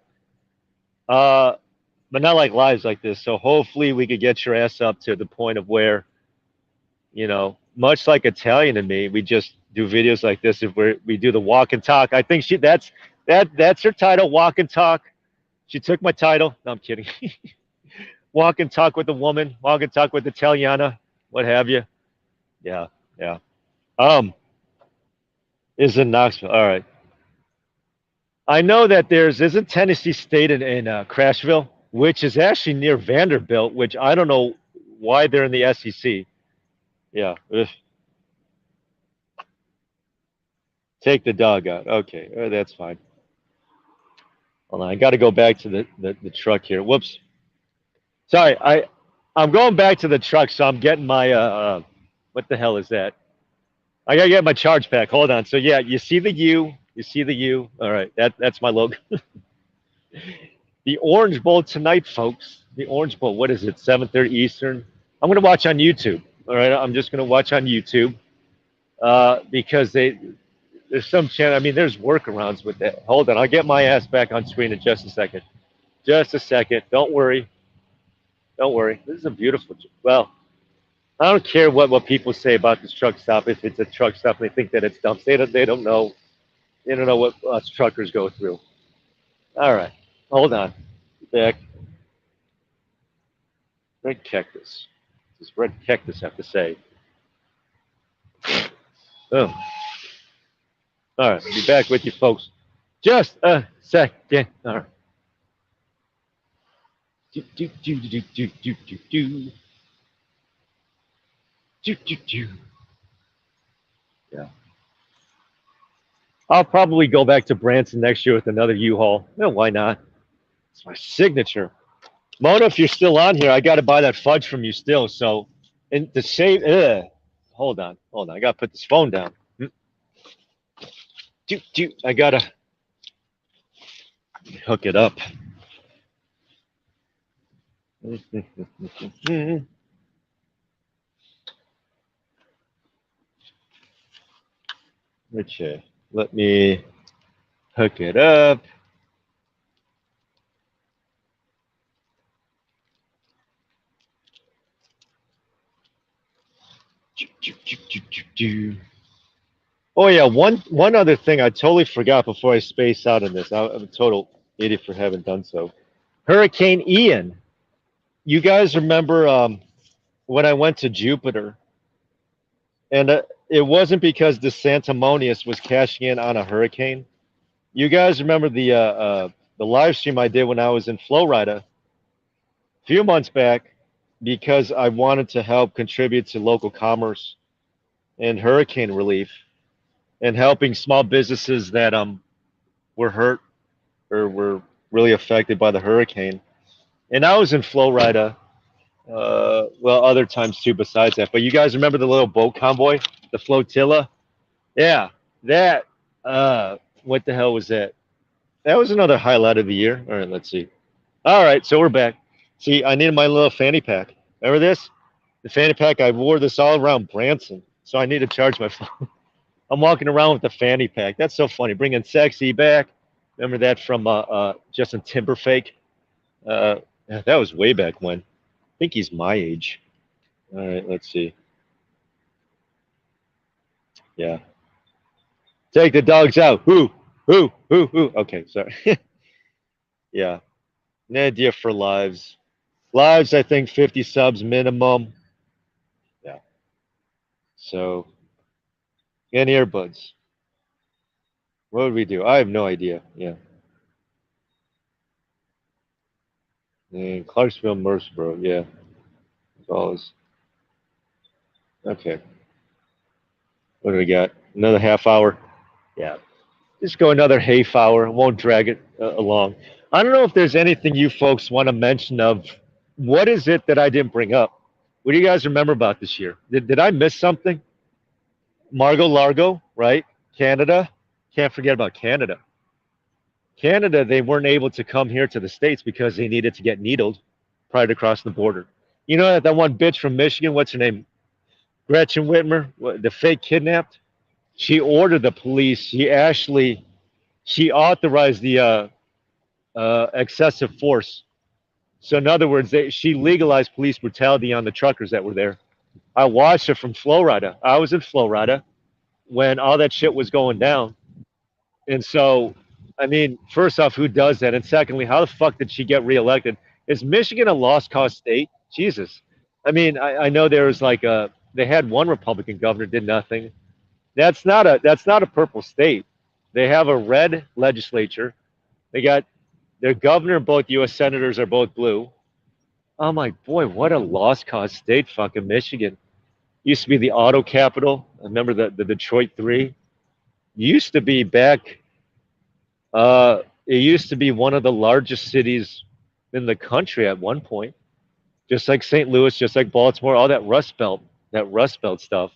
uh, but not like lives like this. So hopefully we could get your ass up to the point of where, much like Italian and me, we just do videos like this. If we do the walk and talk, I think that's her title, walk and talk. She took my title. No, I'm kidding. Walk and talk with a woman, walk and talk with Italiana, what have you. Yeah, yeah. Um, is in Knoxville. All right. I know that isn't Tennessee State in Crashville, which is actually near Vanderbilt, which I don't know why they're in the SEC. Yeah. Ugh. Take the dog out. Okay, that's fine. Hold on, I got to go back to the truck here. Whoops. Sorry, I'm going back to the truck, so I'm getting my what the hell is that? I gotta get my charge pack. Hold on. So yeah, you see the U. You see the U. All right, that's my logo. The Orange Bowl tonight, folks. The Orange Bowl. What is it? 7:30 Eastern. I'm gonna watch on YouTube. All right, I'm just gonna watch on YouTube because there's some channel. I mean, there's workarounds with that. Hold on, I'll get my ass back on screen in just a second. Just a second. Don't worry. Don't worry. This is a beautiful. Well, I don't care what people say about this truck stop. If it's a truck stop, and they think that it's dump. They don't know. They don't know what us truckers go through. All right, hold on. Back. Red cactus. What does red cactus have to say? Oh, all right. I'll be back with you, folks. Just a second. All right. Do, do, do, do, do, do, do, do. Do, do, do. Yeah. I'll probably go back to Branson next year with another U-Haul. No, why not? It's my signature. Mona, if you're still on here, I got to buy that fudge from you still. So, and to save, hold on. I got to put this phone down. I got to hook it up. Okay, let me hook it up. Oh yeah, one other thing I totally forgot before I space out on this. I'm a total idiot for having done so. Hurricane Ian. You guys remember when I went to Jupiter, and it wasn't because the Santamonius was cashing in on a hurricane. You guys remember the live stream I did when I was in Florida a few months back, because I wanted to help contribute to local commerce and hurricane relief and helping small businesses that were hurt or were really affected by the hurricane. And I was in Florida, well, other times too besides that. But you guys remember the little boat convoy, the flotilla? Yeah, that. What the hell was that? That was another highlight of the year. All right, let's see. All right, so we're back. See, I needed my little fanny pack. Remember this? The fanny pack. I wore this all around Branson, so I need to charge my phone. I'm walking around with the fanny pack. That's so funny. Bringing sexy back. Remember that from Justin Timberlake? Yeah, that was way back when. I think he's my age. All right, let's see. Yeah. Take the dogs out. Who? Okay, sorry. Yeah. Nadia for lives. Lives, I think 50 subs minimum. Yeah. So, and earbuds. What would we do? I have no idea. Yeah. And Clarksville, Murfreesboro. Yeah. As always. Okay. What do we got? Another half hour? Yeah. Just go another half hour. Won't drag it along. I don't know if there's anything you folks want to mention of what is it that I didn't bring up? What do you guys remember about this year? Did I miss something? Margot Largo, right? Canada. Can't forget about Canada. Canada, they weren't able to come here to the States because they needed to get needled prior to crossing the border. You know that one bitch from Michigan, what's her name? Gretchen Whitmer, the fake kidnapped? She ordered the police. She authorized the excessive force. So in other words, she legalized police brutality on the truckers that were there. I watched it from Florida. I was in Florida when all that shit was going down. And so, I mean, first off, who does that? And secondly, how the fuck did she get reelected? Is Michigan a lost cause state? Jesus. I mean, I know there was like they had one Republican governor did nothing. That's not a purple state. They have a red legislature. They got their governor, both U.S. senators are both blue. Oh my boy, what a lost cause state, fucking Michigan. Used to be the auto capital. I remember the Detroit Three. Used to be back. It used to be one of the largest cities in the country at one point. Just like St. Louis, just like Baltimore, all that Rust Belt stuff.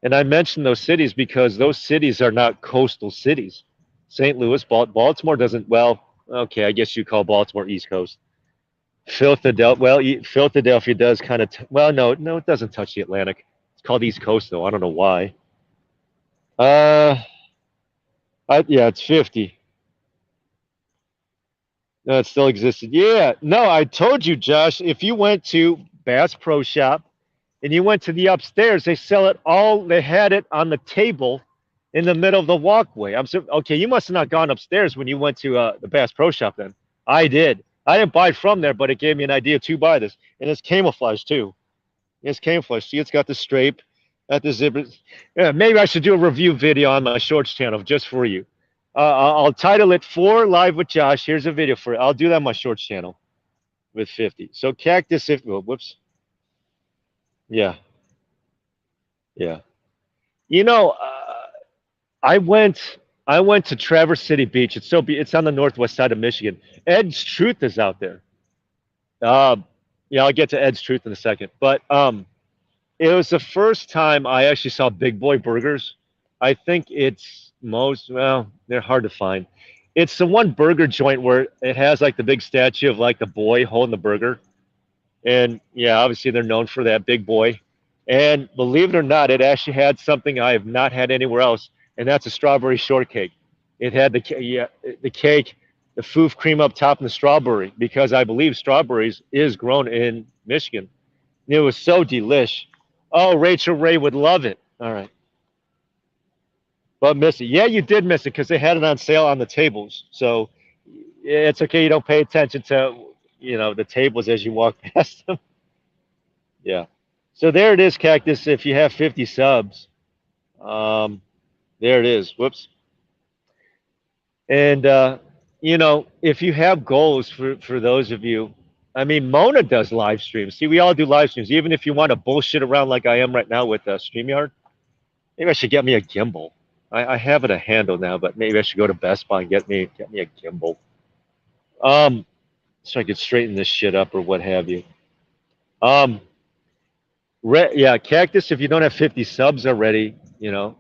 And I mentioned those cities because those cities are not coastal cities. St. Louis, Baltimore doesn't. Well, okay, I guess you call Baltimore East Coast. Philadelphia does kind of. Well, no, it doesn't touch the Atlantic. It's called East Coast, though. I don't know why. Uh, yeah, it's 50. No, it still existed. Yeah, no, I told you, Josh. If you went to Bass Pro Shop and you went to the upstairs, they sell it all. They had it on the table in the middle of the walkway. Okay. You must have not gone upstairs when you went to the Bass Pro Shop. Then I did. I didn't buy from there, but it gave me an idea to buy this, and it's camouflage too. It's camouflage. See, it's got the strape, got the zipper. Yeah, maybe I should do a review video on my shorts channel just for you. I'll title it "For Live with Josh." Here's a video for it. I'll do that on my shorts channel with 50. So cactus. Whoops. Yeah. Yeah. You know, I went to Traverse City Beach. It's on the northwest side of Michigan. Ed's Truth is out there. Yeah, I'll get to Ed's Truth in a second. But it was the first time I actually saw Big Boy Burgers. I think they're hard to find. It's the one burger joint where it has like the big statue of like the boy holding the burger. And yeah, obviously they're known for that, Big Boy. And believe it or not, it actually had something I have not had anywhere else, and that's a strawberry shortcake. It had the cake, the foof cream up top, and the strawberry, because I believe strawberries is grown in Michigan. It was so delish. Oh, Rachel Ray would love it. All right. but miss it. Yeah, you did miss it because they had it on sale on the tables. So it's okay. You don't pay attention to the tables as you walk past them. Yeah. So there it is, Cactus. If you have 50 subs, um, there it is. Whoops. And if you have goals for those of you, I mean, Mona does live streams. See, we all do live streams. Even if you want to bullshit around like I am right now with StreamYard, maybe I should get me a gimbal. I have it a handle now, but maybe I should go to Best Buy and get me a gimbal. So I could straighten this shit up or what have you. Um, yeah, Cactus. If you don't have 50 subs already,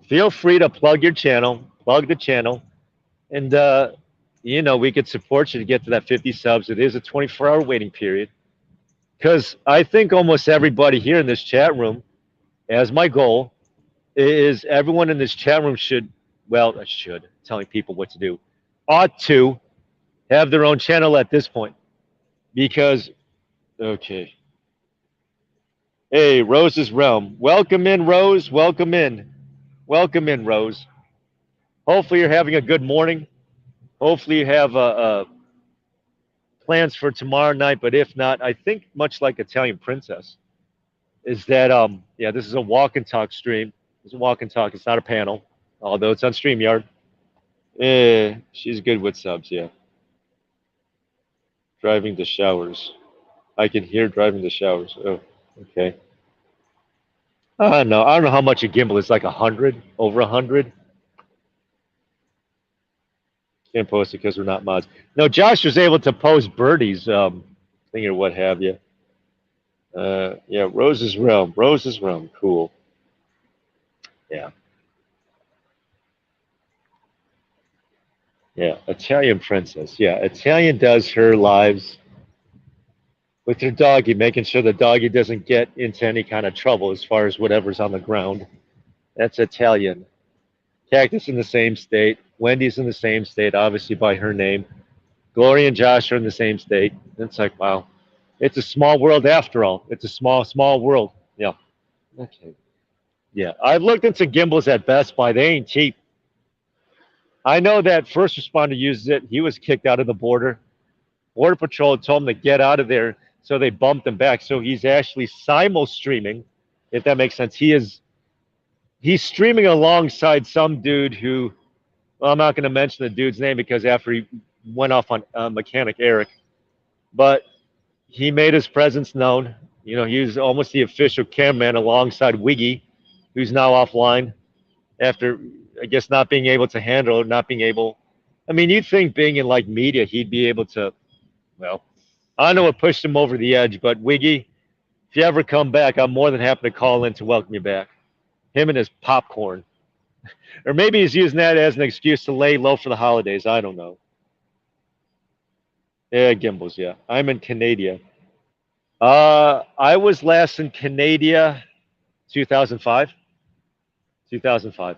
feel free to plug your channel, plug the channel, and we could support you to get to that 50 subs. It is a 24-hour waiting period. Because I think almost everybody here in this chat room, as my goal, is everyone in this chat room telling people what to do, ought to have their own channel at this point. Because, okay. Hey, Rose's Realm. Welcome in, Rose. Welcome in. Welcome in, Rose. Hopefully you're having a good morning. Hopefully you have plans for tomorrow night, but if not, I think much like Italian Princess, is that this is a walk and talk stream. It's a walk and talk. It's not a panel, although it's on StreamYard. She's good with subs, yeah. Driving to showers. I can hear driving to showers. Oh, okay. I don't know. I don't know how much a gimbal is. Like 100, over 100. Can't post it because we're not mods. No, Josh was able to post Birdie's thing or what have you. Yeah, Rose's Realm. Rose's Realm. Cool. Yeah. Yeah, Italian Princess. Yeah, Italian does her lives with her doggy, making sure the doggy doesn't get into any kind of trouble as far as whatever's on the ground. That's Italian. Cactus in the same state. Wendy's in the same state, obviously by her name. Gloria and Josh are in the same state. It's like, wow. It's a small world after all. It's a small, small world. Yeah. Okay. Yeah. I've looked into gimbals at Best Buy. They ain't cheap. I know that first responder uses it. He was kicked out of the border. Border Patrol told him to get out of there, so they bumped him back. So he's actually simul streaming, if that makes sense. He's streaming alongside some dude who, well, I'm not going to mention the dude's name because after he went off on Mechanic Eric, but he made his presence known. He was almost the official cameraman alongside Wiggy, who's now offline after, I guess, not being able to handle, not being able. I mean, you'd think being in like media, he'd be able to. Well, I don't know what pushed him over the edge, but Wiggy, if you ever come back, I'm more than happy to call in to welcome you back. Him and his popcorn. Or maybe he's using that as an excuse to lay low for the holidays. I don't know. Yeah, gimbals, yeah. I'm in Canada. I was last in Canada 2005. 2005.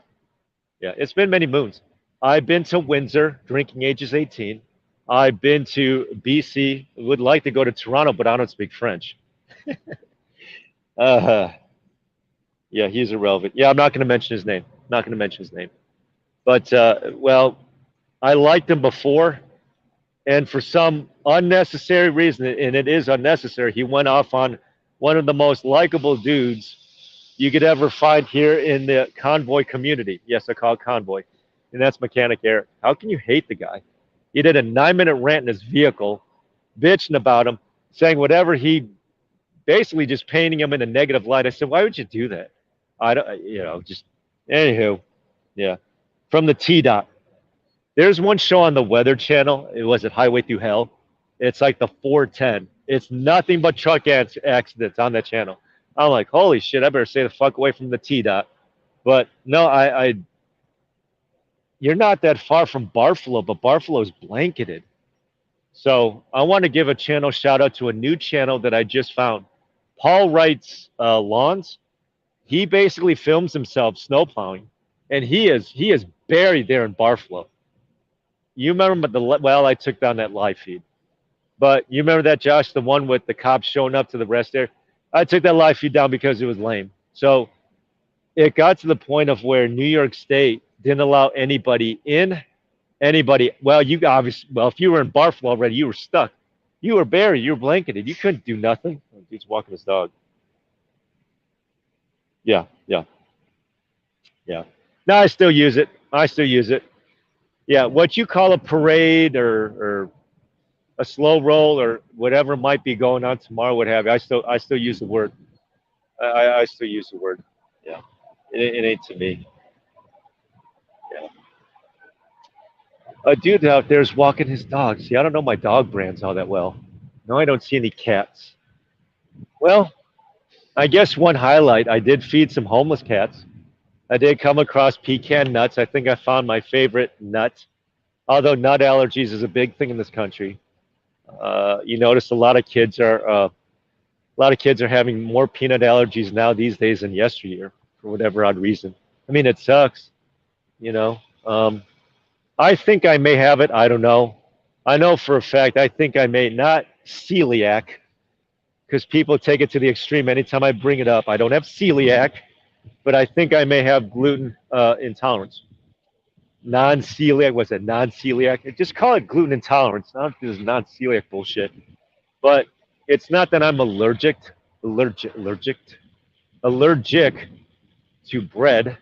Yeah, it's been many moons. I've been to Windsor, drinking age is 18. I've been to BC. Would like to go to Toronto, but I don't speak French. Yeah, he's irrelevant. Yeah, I'm not going to mention his name. Not going to mention his name. But, well, I liked him before. And for some unnecessary reason, and it is unnecessary, he went off on one of the most likable dudes you could ever find here in the convoy community. Yes, I call it convoy. And that's Mechanic Eric. How can you hate the guy? He did a 9-minute rant in his vehicle, bitching about him, saying whatever he, basically just painting him in a negative light. I said, why would you do that? I don't, just, anywho, yeah. From the T-Dot. There's one show on the Weather Channel. It was at Highway Through Hell. It's like the 410. It's nothing but truck accidents on that channel. I'm like, holy shit, I better stay the fuck away from the T-Dot. But no, you're not that far from Barfalo, but Barfalo's blanketed. So I want to give a channel shout out to a new channel that I just found. Paul Wright's Lawns. He basically films himself snowplowing, and he is buried there in Barfalo. You remember well, I took down that live feed. But you remember that, Josh, the one with the cops showing up to the rest area? I took that live feed down because it was lame. So it got to the point of where New York State didn't allow anybody in. Anybody? Well, you obviously. Well, if you were in Barflow already, you were stuck. You were buried. You were blanketed. You couldn't do nothing. Oh, dude's walking his dog. Yeah, yeah, yeah. No, I still use it. I still use it. Yeah, what you call a parade or a slow roll or whatever might be going on tomorrow, what have you. I still use the word. I still use the word. Yeah, it ain't to me. Yeah. A dude out there is walking his dog. See, I don't know my dog brands all that well. No, I don't see any cats. Well, I guess one highlight, I did feed some homeless cats. I did come across pecan nuts. I think I found my favorite nut. Although nut allergies is a big thing in this country. You notice a lot of kids are having more peanut allergies now these days than yesteryear for whatever odd reason. I mean, it sucks, you know. I think I may have it. I don't know. I know for a fact. I think I may not celiac because people take it to the extreme. Anytime I bring it up, I don't have celiac, but I think I may have gluten intolerance. Non-celiac, what's that? Non-celiac. Just call it gluten intolerance, not this non-celiac bullshit. But it's not that I'm allergic to bread,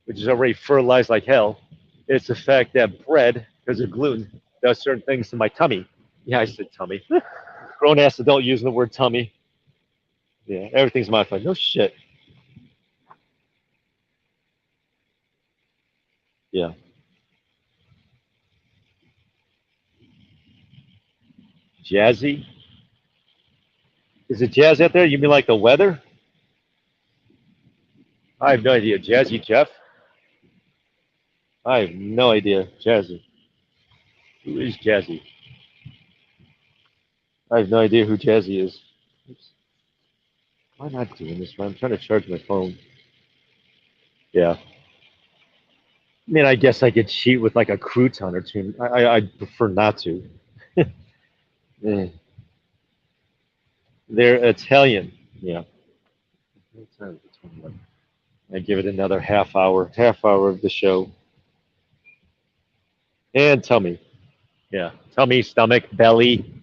which is already fertilized like hell. It's the fact that bread, because of gluten, does certain things to my tummy. Yeah, I said tummy. Grown ass adult using the word tummy. Yeah, everything's modified. No shit. Yeah. Jazzy? Is it jazz out there? You mean like the weather? I have no idea. Jazzy Jeff? I have no idea. Jazzy. Who is Jazzy? I have no idea who Jazzy is. Oops. Why not doing this? I'm trying to charge my phone. Yeah. I mean, I guess I could cheat with like a crouton or two. I'd prefer not to. Eh, they're Italian. Yeah. What time is it? 21. I give it another half hour of the show. And tummy. Yeah. Tummy, stomach, belly.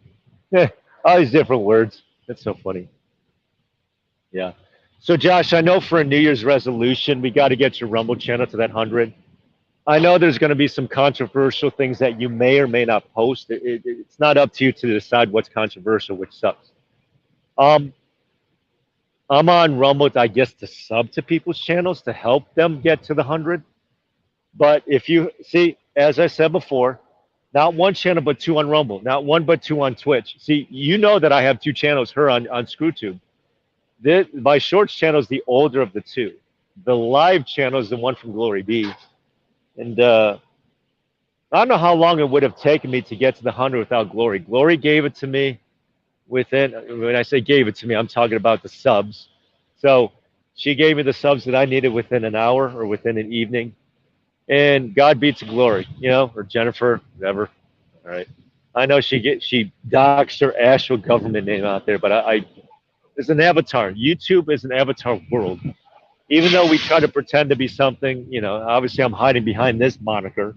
All these different words. That's so funny. Yeah. So, Josh, I know for a New Year's resolution, we got to get your Rumble channel to that 100. I know there's going to be some controversial things that you may or may not post. It's not up to you to decide what's controversial, which sucks. Um, I'm on Rumble, I guess, to sub to people's channels to help them get to the 100. But if you see, as I said before, not one channel but two on Rumble, not one but two on Twitch. See, you know that I have two channels, her on ScrewTube. My Shorts channel is the older of the two. The live channel is the one from Glory B. And I don't know how long it would have taken me to get to the 100 without Glory. Glory gave it to me within, when I say gave it to me, I'm talking about the subs. So she gave me the subs that I needed within an hour or within an evening. And God beats Glory, or Jennifer, whatever. All right. I know she doxed her actual government name out there, but I it's an avatar. YouTube is an avatar world. Even though we try to pretend to be something, obviously I'm hiding behind this moniker.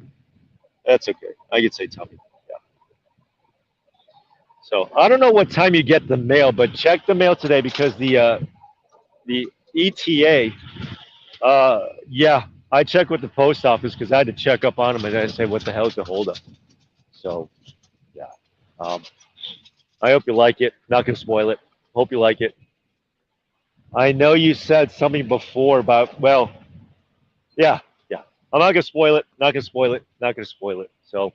That's okay. I could say Tommy. Yeah. So I don't know what time you get the mail, but check the mail today because the ETA. Yeah, I checked with the post office because I had to check up on them and I say, what the hell is the holdup? So yeah, um, I hope you like it. Not gonna spoil it. Hope you like it. I know you said something before about yeah, yeah. I'm not gonna spoil it. Not gonna spoil it. Not gonna spoil it. So,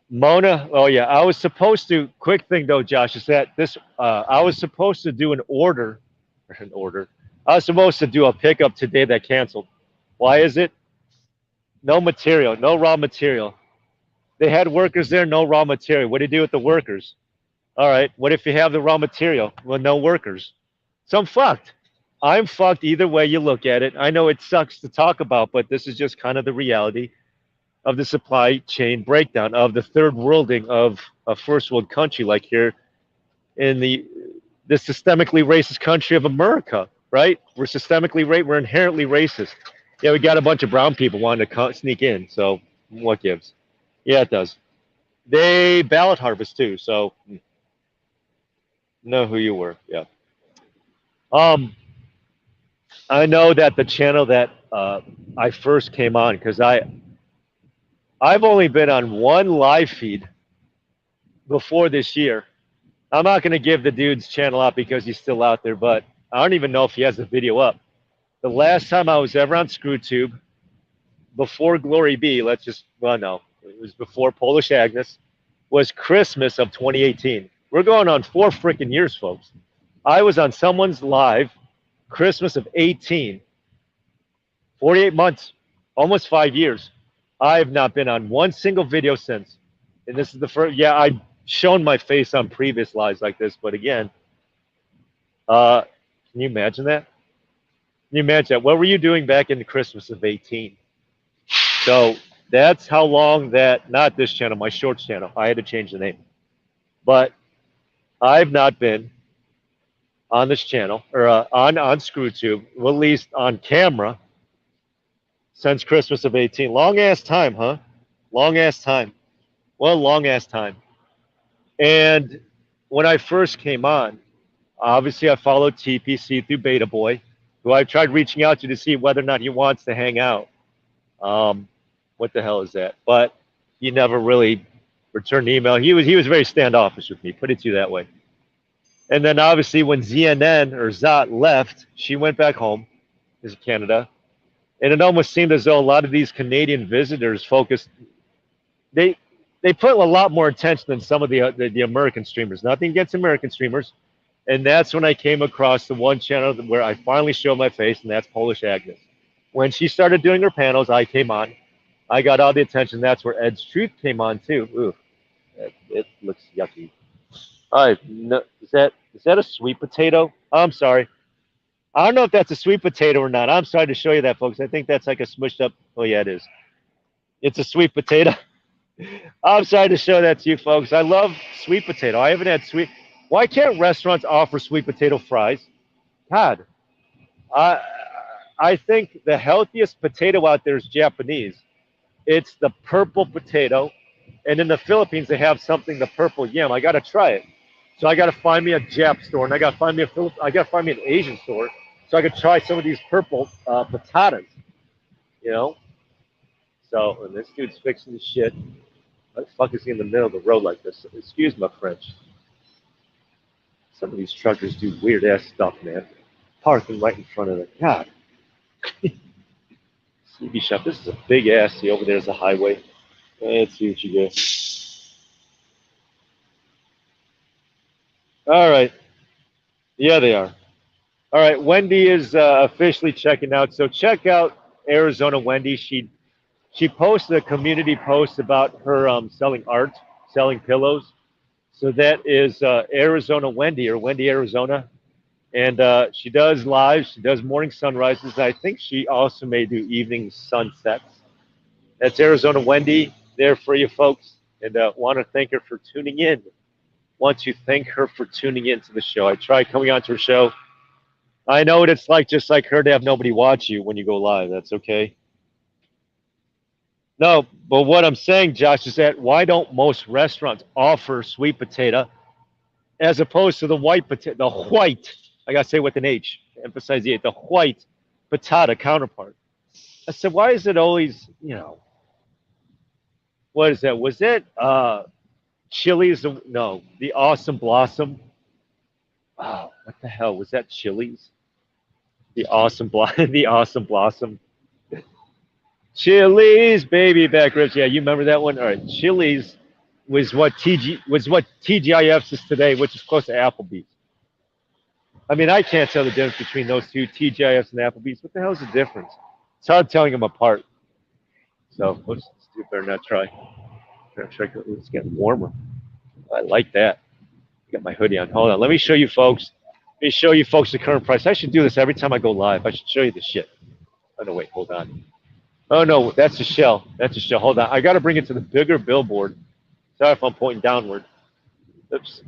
Mona. Oh yeah, I was supposed to. Quick thing though, Josh, is that this. I was supposed to do an order. An order. I was supposed to do a pickup today that canceled. Why is it? No material. No raw material. They had workers there. No raw material. What do you do with the workers? All right. What if you have the raw material? Well, no workers. So I'm fucked. I'm fucked either way you look at it. I know it sucks to talk about, but this is just kind of the reality of the supply chain breakdown of the third worlding of a first world country like here in the systemically racist country of America, right? We're inherently racist. Yeah, we got a bunch of brown people wanting to sneak in. So what gives? Yeah, it does. They ballot harvest too. So know who you were. Yeah. Um, I know that the channel that I first came on because I've only been on one live feed before this year. I'm not going to give the dude's channel up because he's still out there, but I don't even know if he has the video up. The last time I was ever on ScrewTube before Glory B, well, no, it was before Polish Agnes, was Christmas of 2018. We're going on 4 freaking years, folks. I was on someone's live Christmas of 18, 48 months, almost 5 years. I have not been on one single video since. And this is the first, yeah, I've shown my face on previous lives like this, but again, can you imagine that? Can you imagine that? What were you doing back in the Christmas of 18? So that's how long that, not this channel, my shorts channel, I had to change the name. But I've not been on this channel or on ScrewTube, well, at least on camera, since Christmas of 18. Long ass time, huh? Long ass time. Well, long ass time. And when I first came on, obviously I followed TPC through Beta Boy, who I tried reaching out to see whether or not he wants to hang out. What the hell is that? But he never really returned the email. He was very standoffish with me, put it to you that way. And then obviously when ZNN or Zot left, she went back home to Canada. And it almost seemed as though a lot of these Canadian visitors focused, they put a lot more attention than some of the American streamers. Nothing against American streamers. And that's when I came across the one channel where I finally showed my face, and that's Polish Agnes. When she started doing her panels, I came on. I got all the attention. That's where Ed's Truth came on too. Ooh, it looks yucky. All right, no, is that a sweet potato? I'm sorry. I don't know if that's a sweet potato or not. I'm sorry to show you that, folks. I think that's like a smushed up. Oh yeah, it is. It's a sweet potato. I'm sorry to show that to you, folks. I love sweet potato. I haven't had sweet. Why can't restaurants offer sweet potato fries? God, I think the healthiest potato out there is Japanese. It's the purple potato, and in the Philippines they have something, the purple yam. I gotta try it. So I gotta find me a Jap store, and I gotta find me an Asian store, so I could try some of these purple potatoes. You know. So and this dude's fixing the shit. What the fuck is he in the middle of the road like this? Excuse my French. Some of these truckers do weird ass stuff, man. Parking right in front of the God. CB shop. This is a big ass. See over there's a highway. Let's see what you get. All right. Yeah, they are. All right. Wendy is officially checking out. So check out Arizona Wendy. She posted a community post about her selling art, selling pillows. So that is Arizona Wendy or Wendy Arizona. And she does lives. She does morning sunrises. I think she also may do evening sunsets. That's Arizona Wendy there for you folks. And want to thank her for tuning in. Want to thank her for tuning in to the show. I tried coming onto her show. I know what it's like, just like her, to have nobody watch you when you go live. That's okay. No, but what I'm saying, Josh, is that why don't most restaurants offer sweet potato as opposed to the white potato, the white, I got to say with an H, emphasize the white potato counterpart. I said, why is it always, what is that? Was it Chili's? No, the Awesome Blossom. Oh, what the hell was that? Chili's? The Awesome the Awesome Blossom. Chili's baby back ribs. Yeah, you remember that one? All right, Chili's was what TGIF's is today, which is close to Applebee's. I mean, I can't tell the difference between those two, TGIFs and Applebee's. What the hell is the difference? It's hard telling them apart. So let's do better not try. It's getting warmer. I like that. Got my hoodie on. Hold on. Let me show you folks. Let me show you folks the current price. I should do this every time I go live. I should show you the shit. Oh no, wait, hold on. Oh no, that's a shell. That's a shell. Hold on. I got to bring it to the bigger billboard. Sorry if I'm pointing downward. Oops.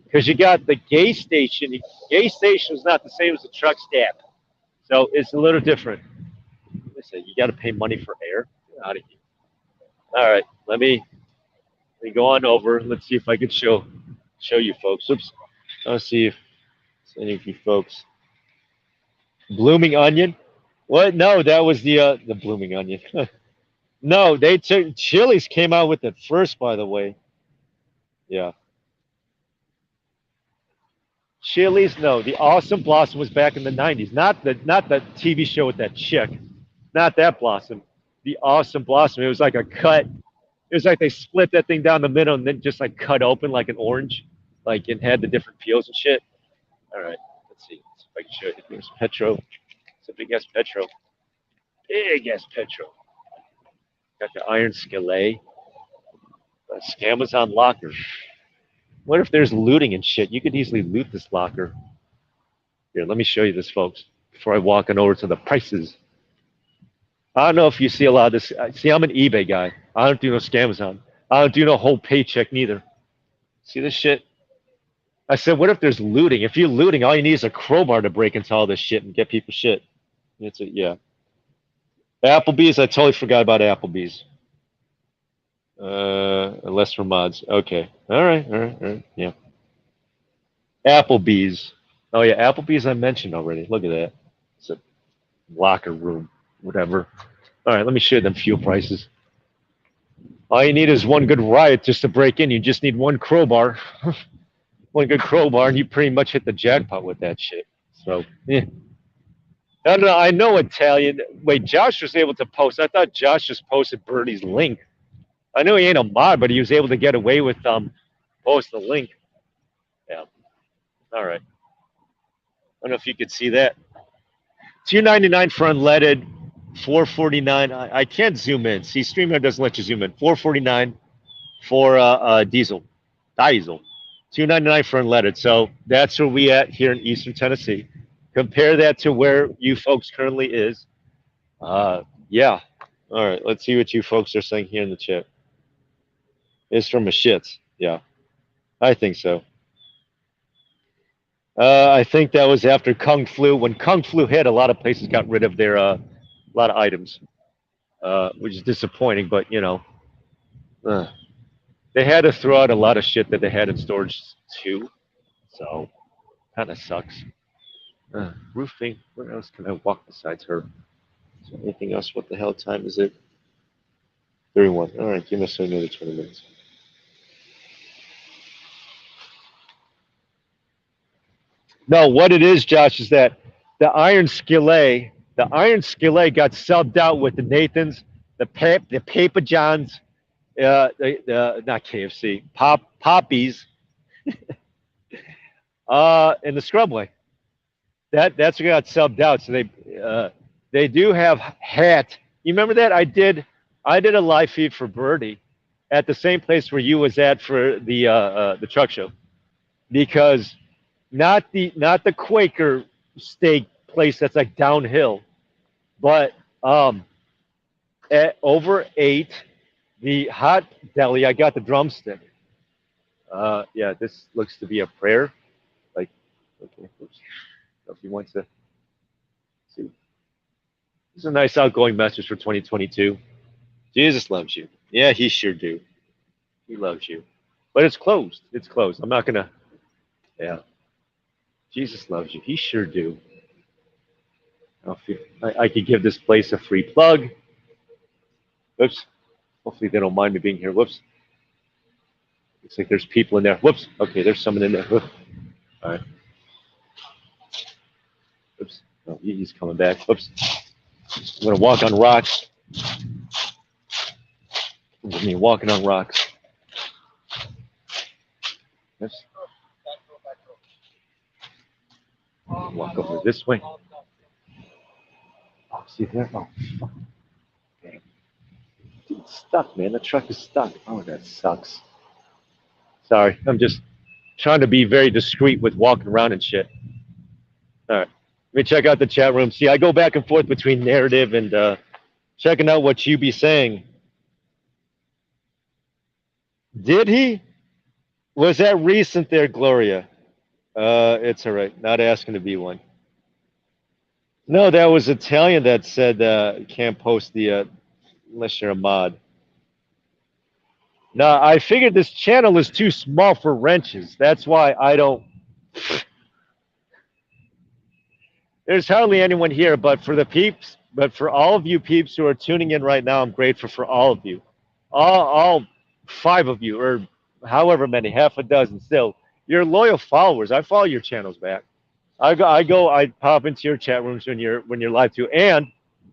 Because you got the gas station. The gas station is not the same as the truck stop. So it's a little different. I say, you got to pay money for air. Get out of here. All right, let me go on over. Let's see if I can show you folks. Oops. Let's see if any of you folks. Blooming onion. What? No, that was the blooming onion. No, they took Chili's came out with it first, by the way. Yeah. Chili's, no, the Awesome Blossom was back in the '90s. Not the TV show with that chick. Not that Blossom. The Awesome Blossom. It was like a cut. It was like they split that thing down the middle and then just like cut open like an orange, like it had the different peels and shit. All right, let's see. Let's see if I can show you. There's Petro. It's a big ass Petro. Big ass Petro. Got the iron skillet. Amazon locker. What if there's looting and shit? You could easily loot this locker. Here, let me show you this, folks, before I walk on over to the prices. I don't know if you see a lot of this. See, I'm an eBay guy. I don't do no Scamazon. I don't do no whole paycheck neither. See this shit? I said, what if there's looting? If you're looting, all you need is a crowbar to break into all this shit and get people shit. It's a, yeah. Applebee's, I totally forgot about Applebee's. Less for mods. Okay. All right. Yeah. Applebee's. Oh yeah, Applebee's I mentioned already. Look at that. It's a locker room, whatever. All right, let me show you them fuel prices. All you need is one good riot just to break in. You just need one crowbar. One good crowbar, and you pretty much hit the jackpot with that shit. So, yeah. I don't know. I know Italian. Wait, Josh was able to post. I thought Josh just posted Birdie's link. I know he ain't a mod, but he was able to get away with post the link. Yeah. All right. I don't know if you could see that. $2.99 for unleaded, $4.49. I can't zoom in. See, StreamYard doesn't let you zoom in. $4.49 for diesel. $2.99 for unleaded. So that's where we at here in Eastern Tennessee. Compare that to where you folks currently is. Yeah. All right. Let's see what you folks are saying here in the chat. It's from a shits. Yeah. I think so. I think that was after Kung Flu. When Kung Flu hit, a lot of places got rid of their a lot of items, which is disappointing. But you know, they had to throw out a lot of shit that they had in storage too. So, kind of sucks. Roofing. Where else can I walk besides her? Is there anything else? What the hell time is it? 31. All right, give us another 20 minutes. No, what it is, Josh, is that the iron skillet got subbed out with the Nathans, the Papa Johns, not KFC, Poppies, and the Scrubway. That's what got subbed out. So they do have hat. You remember that? I did a live feed for Birdie at the same place where you was at for the truck show, because not the Quaker steak place that's like downhill, but at over 8, the hot deli, I got the drumstick. Yeah, this looks to be a prayer. Like, okay, oops. If you want to see, this is a nice outgoing message for 2022. Jesus loves you. Yeah, he sure do. He loves you, but it's closed. It's closed. I'm not gonna. Yeah. Jesus loves you. He sure do. I could give this place a free plug. Whoops. Hopefully they don't mind me being here. Whoops. Looks like there's people in there. Whoops. Okay, there's someone in there. Whoops. All right. Whoops. Oh, he's coming back. Whoops. I'm going to walk on rocks. I mean, walking on rocks. Yes. Walk over this way. Oh, see there? Oh, fuck. Damn. Dude, it's stuck, man. The truck is stuck. Oh, that sucks. Sorry. I'm just trying to be very discreet with walking around and shit. All right. Let me check out the chat room. See, I go back and forth between narrative and checking out what you be saying. Did he? Was that recent there, Gloria? It's all right. Not asking to be one. No, that was Italian that said can't post the unless you're a mod. No, I figured this channel is too small for wrenches. That's why I don't. There's hardly anyone here, but for the peeps, but for all of you peeps who are tuning in right now, I'm grateful for all of you, all five of you, or however many, half a dozen. Still, you're loyal followers. I follow your channels back. I pop into your chat rooms when you're live too. And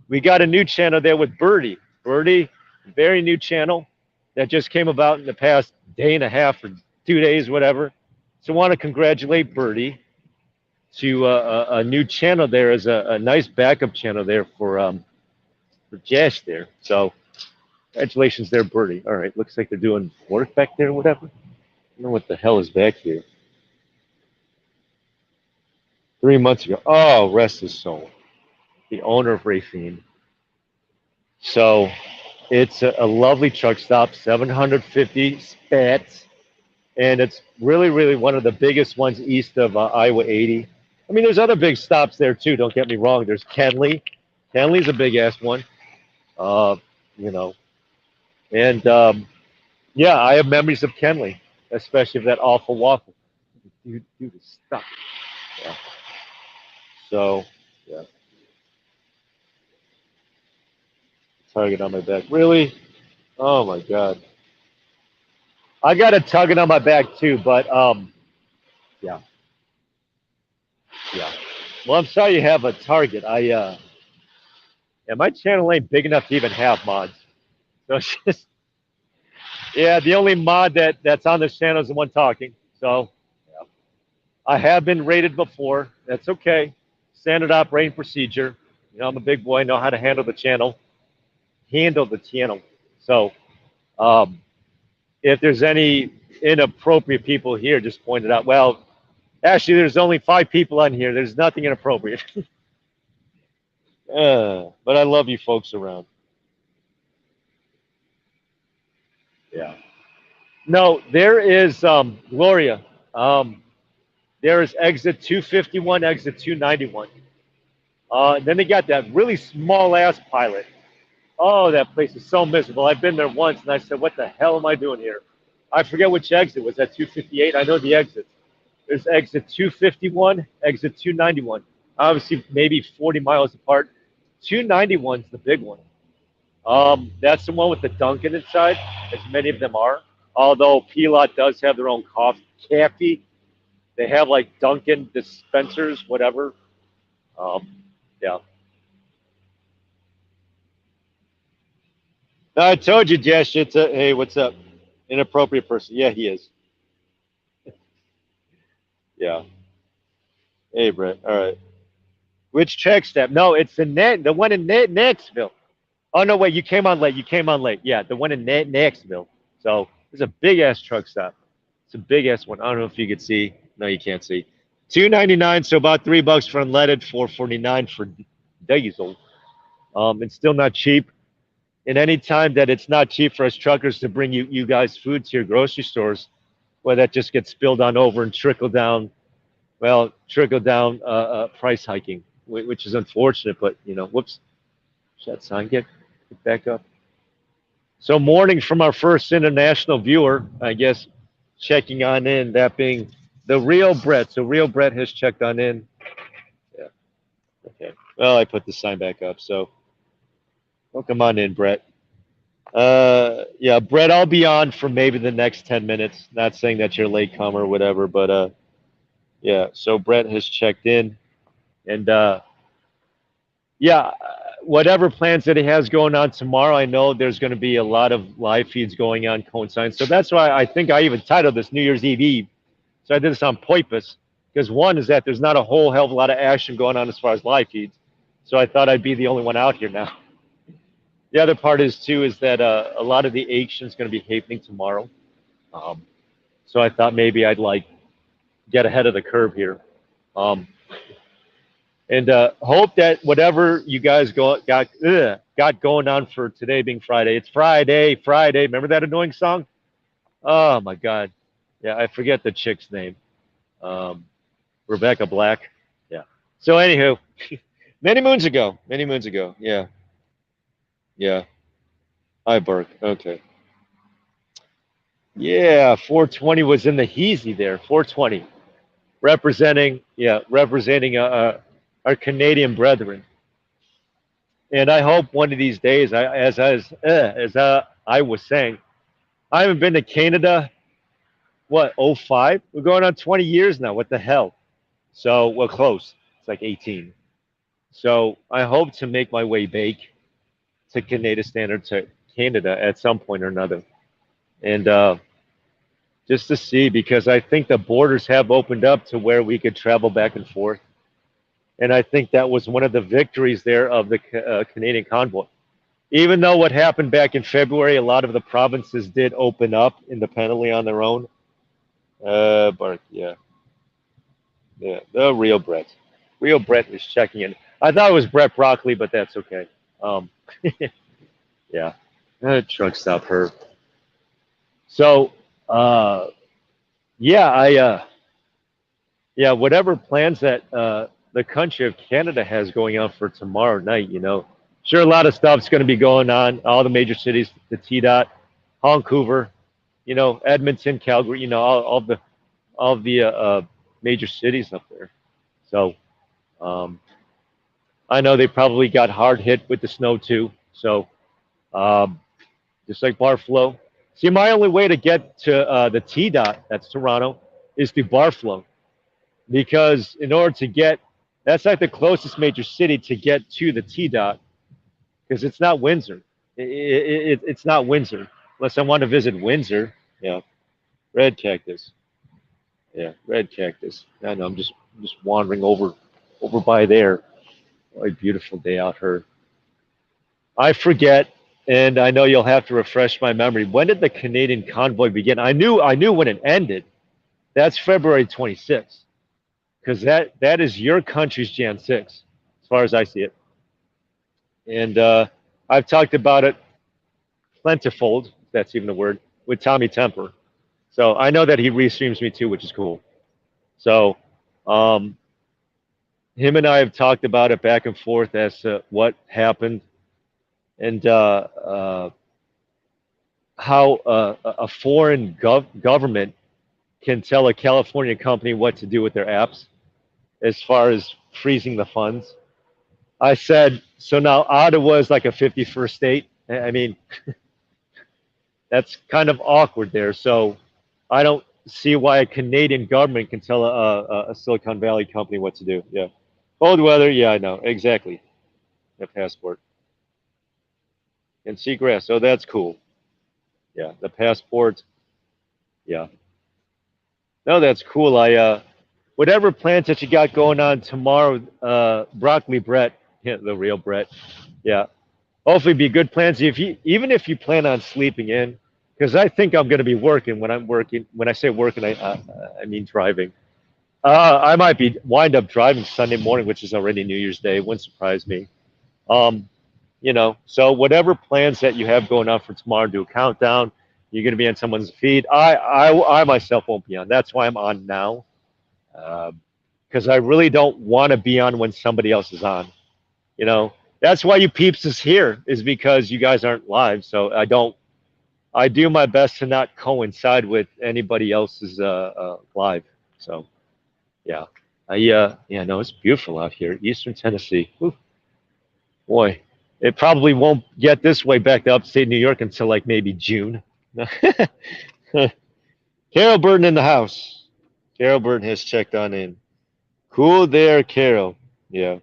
we got a new channel there with Birdie. Birdie, very new channel that just came about in the past day and a half or 2 days, whatever. So I want to congratulate Birdie to a new channel there as a nice backup channel there for Josh there. So congratulations there, Birdie. All right, looks like they're doing work back there or whatever. I don't know what the hell is back here. 3 months ago. Oh, rest his soul. The owner of Rafine. So it's a lovely truck stop, 750 spats, and it's really, really one of the biggest ones east of Iowa 80. I mean, there's other big stops there too. Don't get me wrong. There's Kenley. Kenley's a big ass one. Uh, you know, and yeah, I have memories of Kenley, especially of that awful waffle. Dude, is stuck. Yeah. So, yeah. Target on my back. Really? Oh my God. I got a tugging on my back too, but yeah, yeah. Well, I'm sorry you have a target. Yeah, my channel ain't big enough to even have mods. So it's just, yeah, the only mod that's on this channel is the one talking. So, yeah. I have been rated before. That's okay. Standard operating procedure. You know, I'm a big boy. I know how to handle the channel. So, um, if there's any inappropriate people here, just point it out. Well, actually, there's only 5 people on here. There's nothing inappropriate. But I love you folks around. Yeah. No, there is Gloria. There is exit 251, exit 291. Then they got that really small ass pilot. Oh, that place is so miserable. I've been there once and I said, what the hell am I doing here? I forget which exit. Was that 258? I know the exits. There's exit 251, exit 291. Obviously, maybe 40 miles apart. 291 is the big one. That's the one with the Dunkin' inside, as many of them are. Although Pilat does have their own coffee. They have like Dunkin' dispensers, whatever. Um, yeah. No, I told you, Josh. It's a hey, what's up? Inappropriate person. Yeah, he is. Yeah. Hey, Brett. All right. Which check step? No, it's the one in Knoxville. Oh no, wait, you came on late. You came on late. Yeah, the one in Knoxville. So it's a big ass truck stop. It's a big ass one. I don't know if you could see. No, you can't see. 299, so about $3 for unleaded, 449 for diesel. It's still not cheap. And any time that it's not cheap for us truckers to bring you guys food to your grocery stores, well, that just gets spilled on over and trickle down. Well, trickle down price hiking, which is unfortunate. But you know, whoops, that sign get back up. So morning from our first international viewer, I guess, checking on in. That being the real Brett. So real Brett has checked on in. Yeah. Okay. Well, I put the sign back up. So welcome on in, Brett. Yeah, Brett, I'll be on for maybe the next 10 minutes. Not saying that you're late comer or whatever, but yeah. So Brett has checked in, and yeah, whatever plans that he has going on tomorrow, I know there's going to be a lot of live feeds going on coinciding. So that's why I think I even titled this New Year's Eve. So I did this on purpose because one is that there's not a whole hell of a lot of action going on as far as live feeds. So I thought I'd be the only one out here now. The other part is too is that a lot of the action is going to be happening tomorrow. So I thought maybe I'd like get ahead of the curve here. And hope that whatever you guys got going on for today being Friday, it's Friday. Remember that annoying song? Oh my God, yeah, I forget the chick's name. Rebecca Black. Yeah. So anywho, Many moons ago. Many moons ago. Yeah. Yeah. Hi, Burke. Okay. Yeah. 420 was in the Heezy there. 420 representing. Yeah, representing our Canadian brethren. And I hope one of these days, I was saying, I haven't been to Canada. What, '05? We're going on 20 years now. What the hell? So we're close. It's like 18. So I hope to make my way back to Canada Standard to Canada at some point or another, and just to see, because I think the borders have opened up to where we could travel back and forth, and I think that was one of the victories there of the Canadian convoy. Even though what happened back in February, a lot of the provinces did open up independently on their own. But yeah, yeah, the real Brett. Real Brett is checking in. I thought it was Brett Broccoli, but that's okay. Um, yeah, truck stop her. So, uh, yeah, yeah, whatever plans that the country of Canada has going on for tomorrow night, sure, a lot of stuff's going to be going on. All the major cities, the T dot, Vancouver, Edmonton, Calgary, all the major cities up there. So, um, I know they probably got hard hit with the snow too. So, um, just like Barflow. See, my only way to get to the T dot, that's Toronto, is through Barflow, because in order to get, that's like the closest major city to get to the T dot, because it's not Windsor. It's not Windsor unless I want to visit Windsor. Yeah, red cactus. Yeah, red cactus. I know. I'm just wandering over by there. Oh, a beautiful day out here. I forget, and I know you'll have to refresh my memory. When did the Canadian convoy begin? I knew when it ended. That's February 26th, because that is your country's Jan 6, as far as I see it. And I've talked about it plentifold, if that's even a word, with Tommy Temper. So I know that he restreams me too, which is cool. So um, him and I have talked about it back and forth as to what happened, and how a foreign government can tell a California company what to do with their apps as far as freezing the funds. I said, so now Ottawa is like a 51st state. I mean, that's kind of awkward there. So I don't see why a Canadian government can tell a Silicon Valley company what to do. Yeah. Cold weather. Yeah, I know. Exactly. The passport. And seagrass. Oh, that's cool. Yeah. The passport. Yeah. No, that's cool. Whatever plans that you got going on tomorrow, Broccoli Brett, yeah, the real Brett. Yeah. Hopefully be good plans. Even if you plan on sleeping in, because I think I'm going to be working when I'm working. When I say working, I mean driving. I might be wind up driving Sunday morning, which is already New Year's Day. It wouldn't surprise me. Um, so whatever plans that you have going on for tomorrow, do a countdown. You're going to be on someone's feed. I myself won't be on. That's why I'm on now, because I really don't want to be on when somebody else is on. That's why you peeps is here, is because you guys aren't live. So I do my best to not coincide with anybody else's live. So yeah, yeah, no, it's beautiful out here, Eastern Tennessee. Whew, boy, it probably won't get this way back to upstate New York until like maybe June. Carol Burton in the house. Carol Burton has checked on in. Cool there, Carol. Yeah.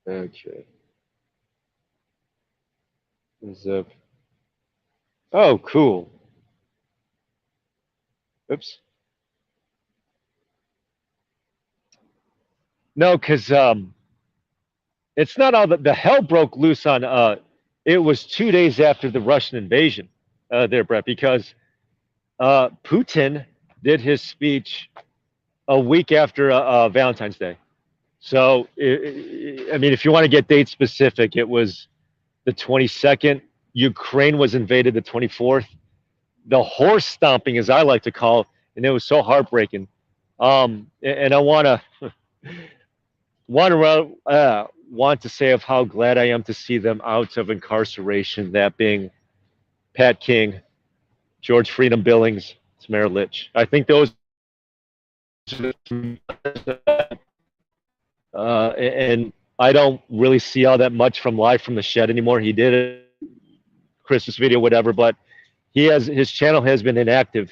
Okay. Zip. Oh, cool. Oops. No, because it's not all the hell broke loose on. It was 2 days after the Russian invasion, there, Brett, because Putin did his speech a week after Valentine's Day. So, I mean, if you want to get date specific, it was the 22nd. Ukraine was invaded the 24th. The horse stomping, as I like to call, and it was so heartbreaking. And I want to say of how glad I am to see them out of incarceration. That being Pat King, George Freedom Billings, Tamara Litch. I think those, and I don't really see all that much from Live from the Shed anymore. He did a Christmas video, whatever, but his channel has been inactive.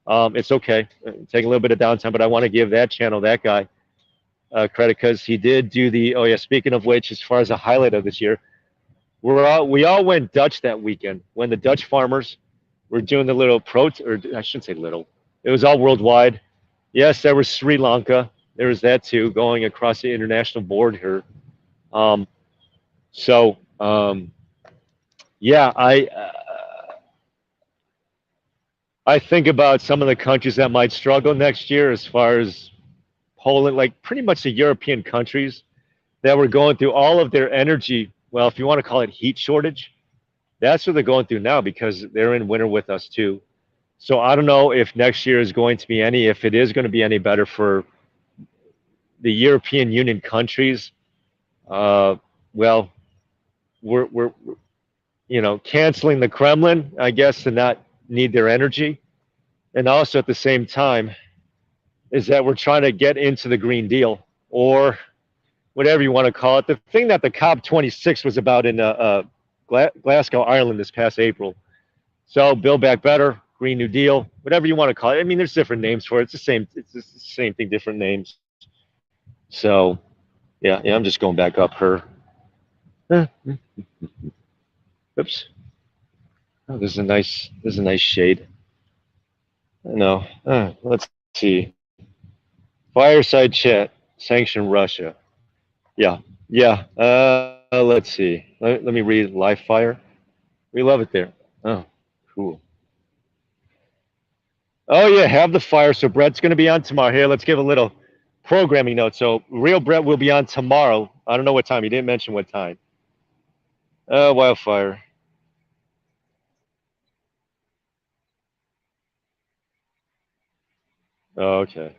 It's okay, take a little bit of downtime, but I want to give that channel, that guy, credit because he did do the. Oh yeah, speaking of which, as far as a highlight of this year, we all went Dutch that weekend when the Dutch farmers were doing the little or I shouldn't say little. It was all worldwide. Yes, there was Sri Lanka. There was that too, going across the international board here. Um, so yeah, I think about some of the countries that might struggle next year, as far as Poland, like pretty much the European countries that were going through all of their energy. Well, if you want to call it heat shortage, that's what they're going through now because they're in winter with us too. So I don't know if next year is going to be if it is going to be any better for the European Union countries. Well, we're canceling the Kremlin, I guess, to not need their energy, and also at the same time is that we're trying to get into the Green Deal or whatever you want to call it. The thing that the COP26 was about in Glasgow, Ireland this past April. So Build Back Better, Green New Deal, whatever you want to call it. I mean, there's different names for it. It's the same. It's the same thing, different names. So yeah, I'm just going back up her. Oops. Oh, this is a nice shade. I know. Let's see. Fireside chat. Sanction Russia. Yeah. Let's see. Let me read Live Fire. We love it there. Oh, cool. Oh yeah, have the fire. So Brett's going to be on tomorrow. Here, let's give a little programming note. So real Brett will be on tomorrow. I don't know what time. He didn't mention what time. Wildfire. Oh, okay.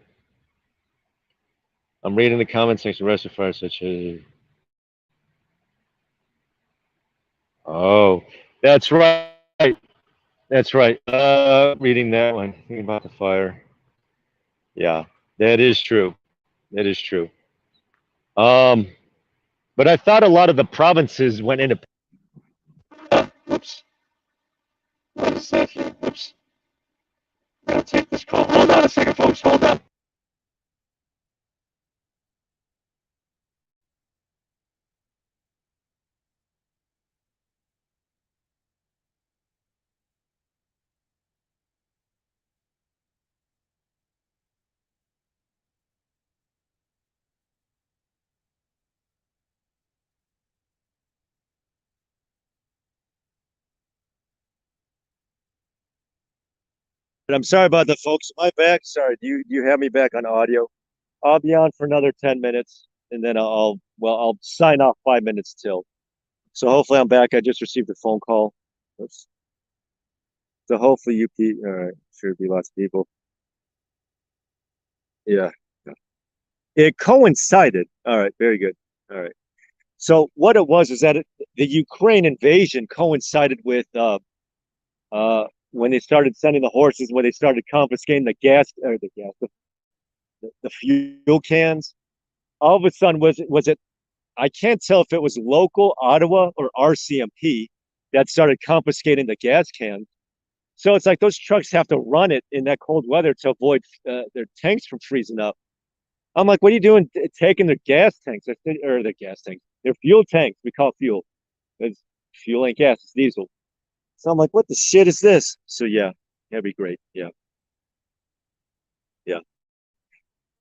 I'm reading the comment section. Rest of fire such a. Oh, that's right. That's right. Reading that one. Thinking about the fire. Yeah, that is true. That is true. But I thought a lot of the provinces went into. Whoops. Wait a second. Whoops. I'm gonna take this call. Hold on a second, folks. Hold on. I'm sorry about that, folks. My back. Sorry. Do you have me back on audio? I'll be on for another 10 minutes, and then I'll sign off 5 minutes till. So hopefully I'm back. I just received a phone call. Oops. So hopefully all right, sure be lots of people. Yeah. It coincided. All right, very good. All right. So what it was is that the Ukraine invasion coincided with when they started sending the horses, when they started confiscating the fuel cans. All of a sudden, was it? I can't tell if it was local Ottawa or RCMP that started confiscating the gas cans. So it's like those trucks have to run it in that cold weather to avoid their tanks from freezing up. I'm like, what are you doing taking their gas tanks or the gas tanks? Their fuel tanks. We call it fuel. It's fuel ain't gas, it's diesel. So I'm like, what the shit is this? So yeah, that'd be great. Yeah, yeah.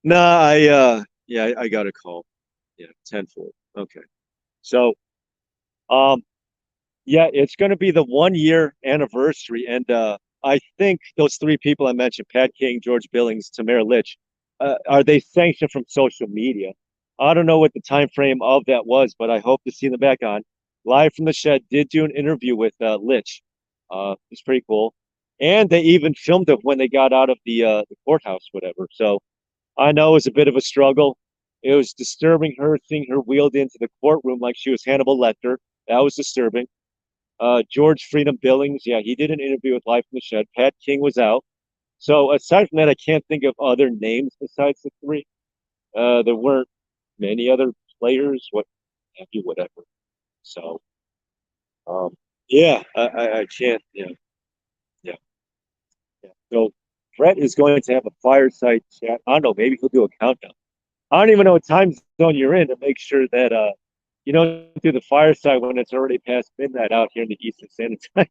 Nah, I got a call. Yeah, 10-4. Okay. So um yeah, it's gonna be the 1 year anniversary. And I think those three people I mentioned, Pat King, George Billings, Tamara Litch, are they sanctioned from social media? I don't know what the time frame of that was, but I hope to see them back on. Live from the Shed did do an interview with Litch. It's pretty cool. and they even filmed it when they got out of the courthouse, whatever. So I know it was a bit of a struggle. It was disturbing her seeing her wheeled into the courtroom like she was Hannibal Lecter. That was disturbing. George Freedom Billings, yeah, he did an interview with Life in the Shed. Pat King was out. So aside from that, I can't think of other names besides the three. There weren't many other players, what have you, whatever. So, um, yeah, I can't, yeah, yeah. So Brett is going to have a fireside chat. I don't know, maybe he'll do a countdown. I don't even know what time zone you're in to make sure that you don't do the fireside when it's already past midnight out here in the Eastern Standard Time.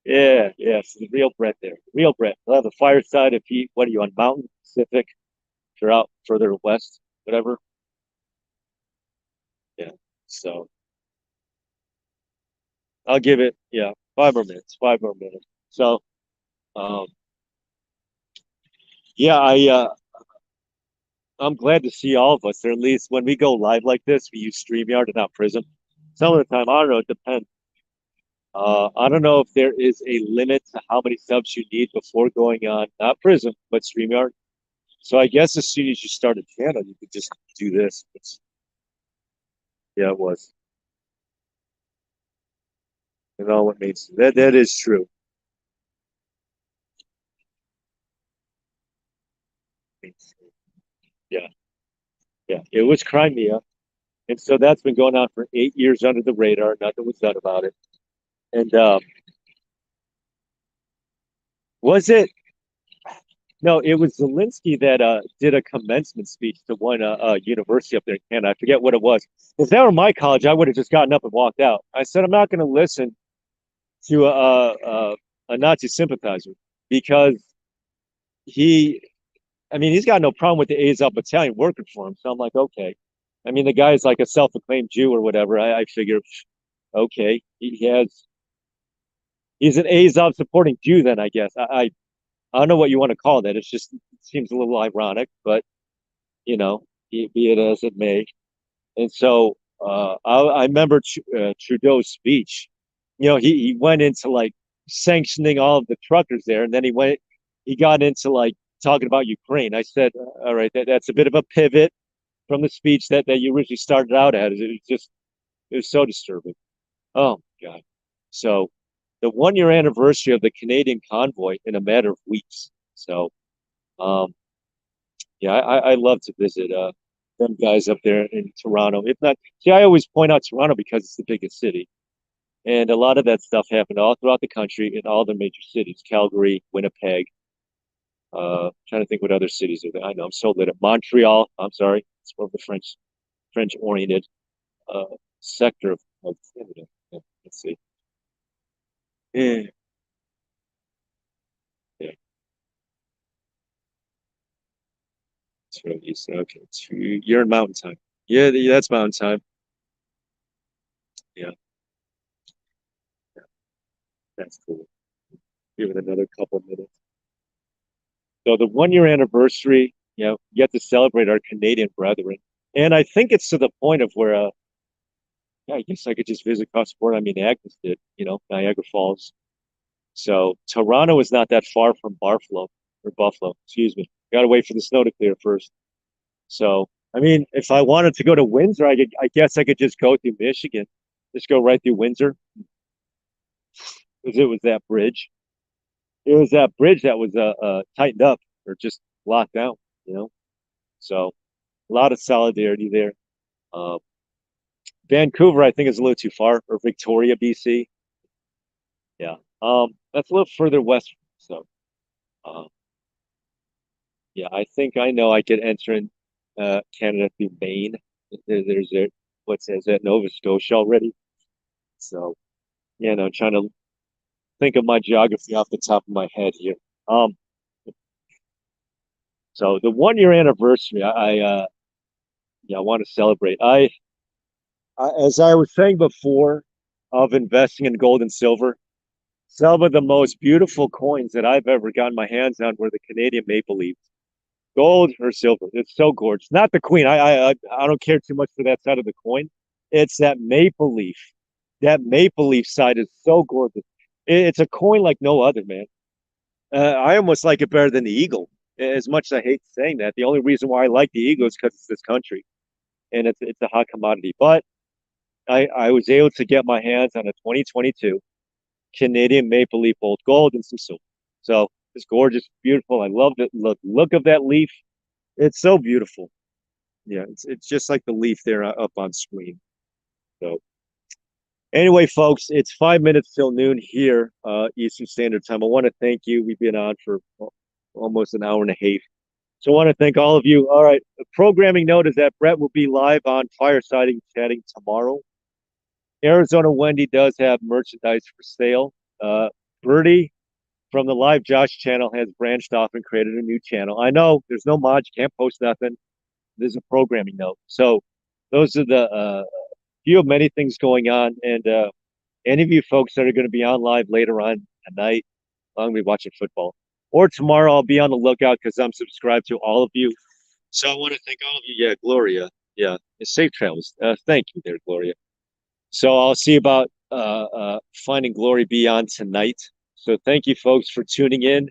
Yeah, yes, the real Brett there. Real Brett. He'll have the fireside if he, what are you on Mountain Pacific? If you're out further west, whatever. Yeah. So I'll give it, yeah, 5 more minutes, 5 more minutes. So, um, yeah, I'm glad to see all of us, or at least when we go live like this, we use StreamYard and not Prism. Some of the time, I don't know, it depends. I don't know if there is a limit to how many subs you need before going on, not Prism, but StreamYard. So I guess as soon as you start a channel, you could just do this. Yeah, it was. And all it means that is true. Yeah, yeah. It was Crimea. And so that's been going on for 8 years under the radar. Nothing was done about it. And was it? No, it was Zelensky that did a commencement speech to one university up there in Canada. I forget what it was. If that were my college, I would have just gotten up and walked out. I said, I'm not going to listen to a Nazi sympathizer because he, I mean, he's got no problem with the Azov battalion working for him. So I'm like, okay. I mean, the guy's like a self-proclaimed Jew or whatever. I figure, okay, he's an Azov supporting Jew. Then I guess I don't know what you want to call that. It's just it seems a little ironic, but be it as it may. And so I remember Trudeau's speech. He went into like sanctioning all of the truckers there, and then he got into like talking about Ukraine. I said, all right, that's a bit of a pivot from the speech that you originally started out at. It was so disturbing. Oh my God. So the 1 year anniversary of the Canadian convoy in a matter of weeks. So um, yeah, I love to visit them guys up there in Toronto. If not, see, I always point out Toronto because it's the biggest city, and a lot of that stuff happened all throughout the country in all the major cities: Calgary, Winnipeg. Trying to think what other cities are there. I know I'm so lit at Montreal. I'm sorry, it's more of the French oriented uh, sector of Canada. Yeah, let's see. Yeah, yeah, it's really easy. Okay, you're in Mountain Time. Yeah, that's Mountain Time. Yeah, yeah, that's cool. Give it another couple minutes. So the 1 year anniversary, get to celebrate our Canadian brethren. And I think it's to the point of where, yeah, I guess I could just visit across the border. I mean, Agnes did, Niagara Falls. So Toronto is not that far from Buffalo, excuse me. Got to wait for the snow to clear first. So, I mean, if I wanted to go to Windsor, I guess I could just go through Michigan, just go right through Windsor, because it was that bridge. It was that bridge that was tightened up or just locked down, you know. So a lot of solidarity there. Uh, Vancouver, I think, is a little too far, or Victoria, BC. Yeah, that's a little further west. So, uh, yeah, I think I know I could enter in Canada through Maine. There's a what says that Nova Scotia already. So, trying to think of my geography off the top of my head here. Um, so the 1 year anniversary, I want to celebrate. As I was saying before, of investing in gold and silver. Some of the most beautiful coins that I've ever gotten my hands on were the Canadian maple leaves, gold or silver. It's so gorgeous. Not the queen. I don't care too much for that side of the coin. It's that maple leaf. That maple leaf side is so gorgeous. It's a coin like no other, man. I almost like it better than the eagle. As much as I hate saying that, the only reason why I like the eagle is because it's this country and it's a hot commodity. But I was able to get my hands on a 2022 Canadian Maple Leaf Old Gold and some silver. So it's gorgeous, beautiful. I love the look of that leaf. It's so beautiful. Yeah, it's just like the leaf there up on screen. So anyway, folks, it's 5 minutes till noon here, Eastern Standard Time. I want to thank you. We've been on for almost an hour and a half. So I want to thank all of you. All right, the programming note is that Brett will be live on Firesiding Chatting tomorrow. Arizona Wendy does have merchandise for sale. Birdie from the Live Josh channel has branched off and created a new channel. I know there's no mods, you can't post nothing. There's a programming note. So those are the few of many things going on. And any of you folks that are going to be on live later on tonight, I'm going to be watching football. Or tomorrow, I'll be on the lookout because I'm subscribed to all of you. So I want to thank all of you. Yeah, Gloria. Yeah, safe travels. Thank you there, Gloria. So I'll see about finding Glory Beyond tonight. So thank you, folks, for tuning in.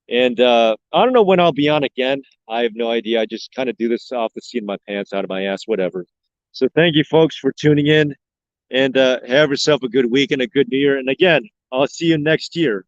And I don't know when I'll be on again. I have no idea. I just kind of do this off the seat of my pants, out of my ass, whatever. So thank you, folks, for tuning in. And have yourself a good week and a good New Year. And again, I'll see you next year.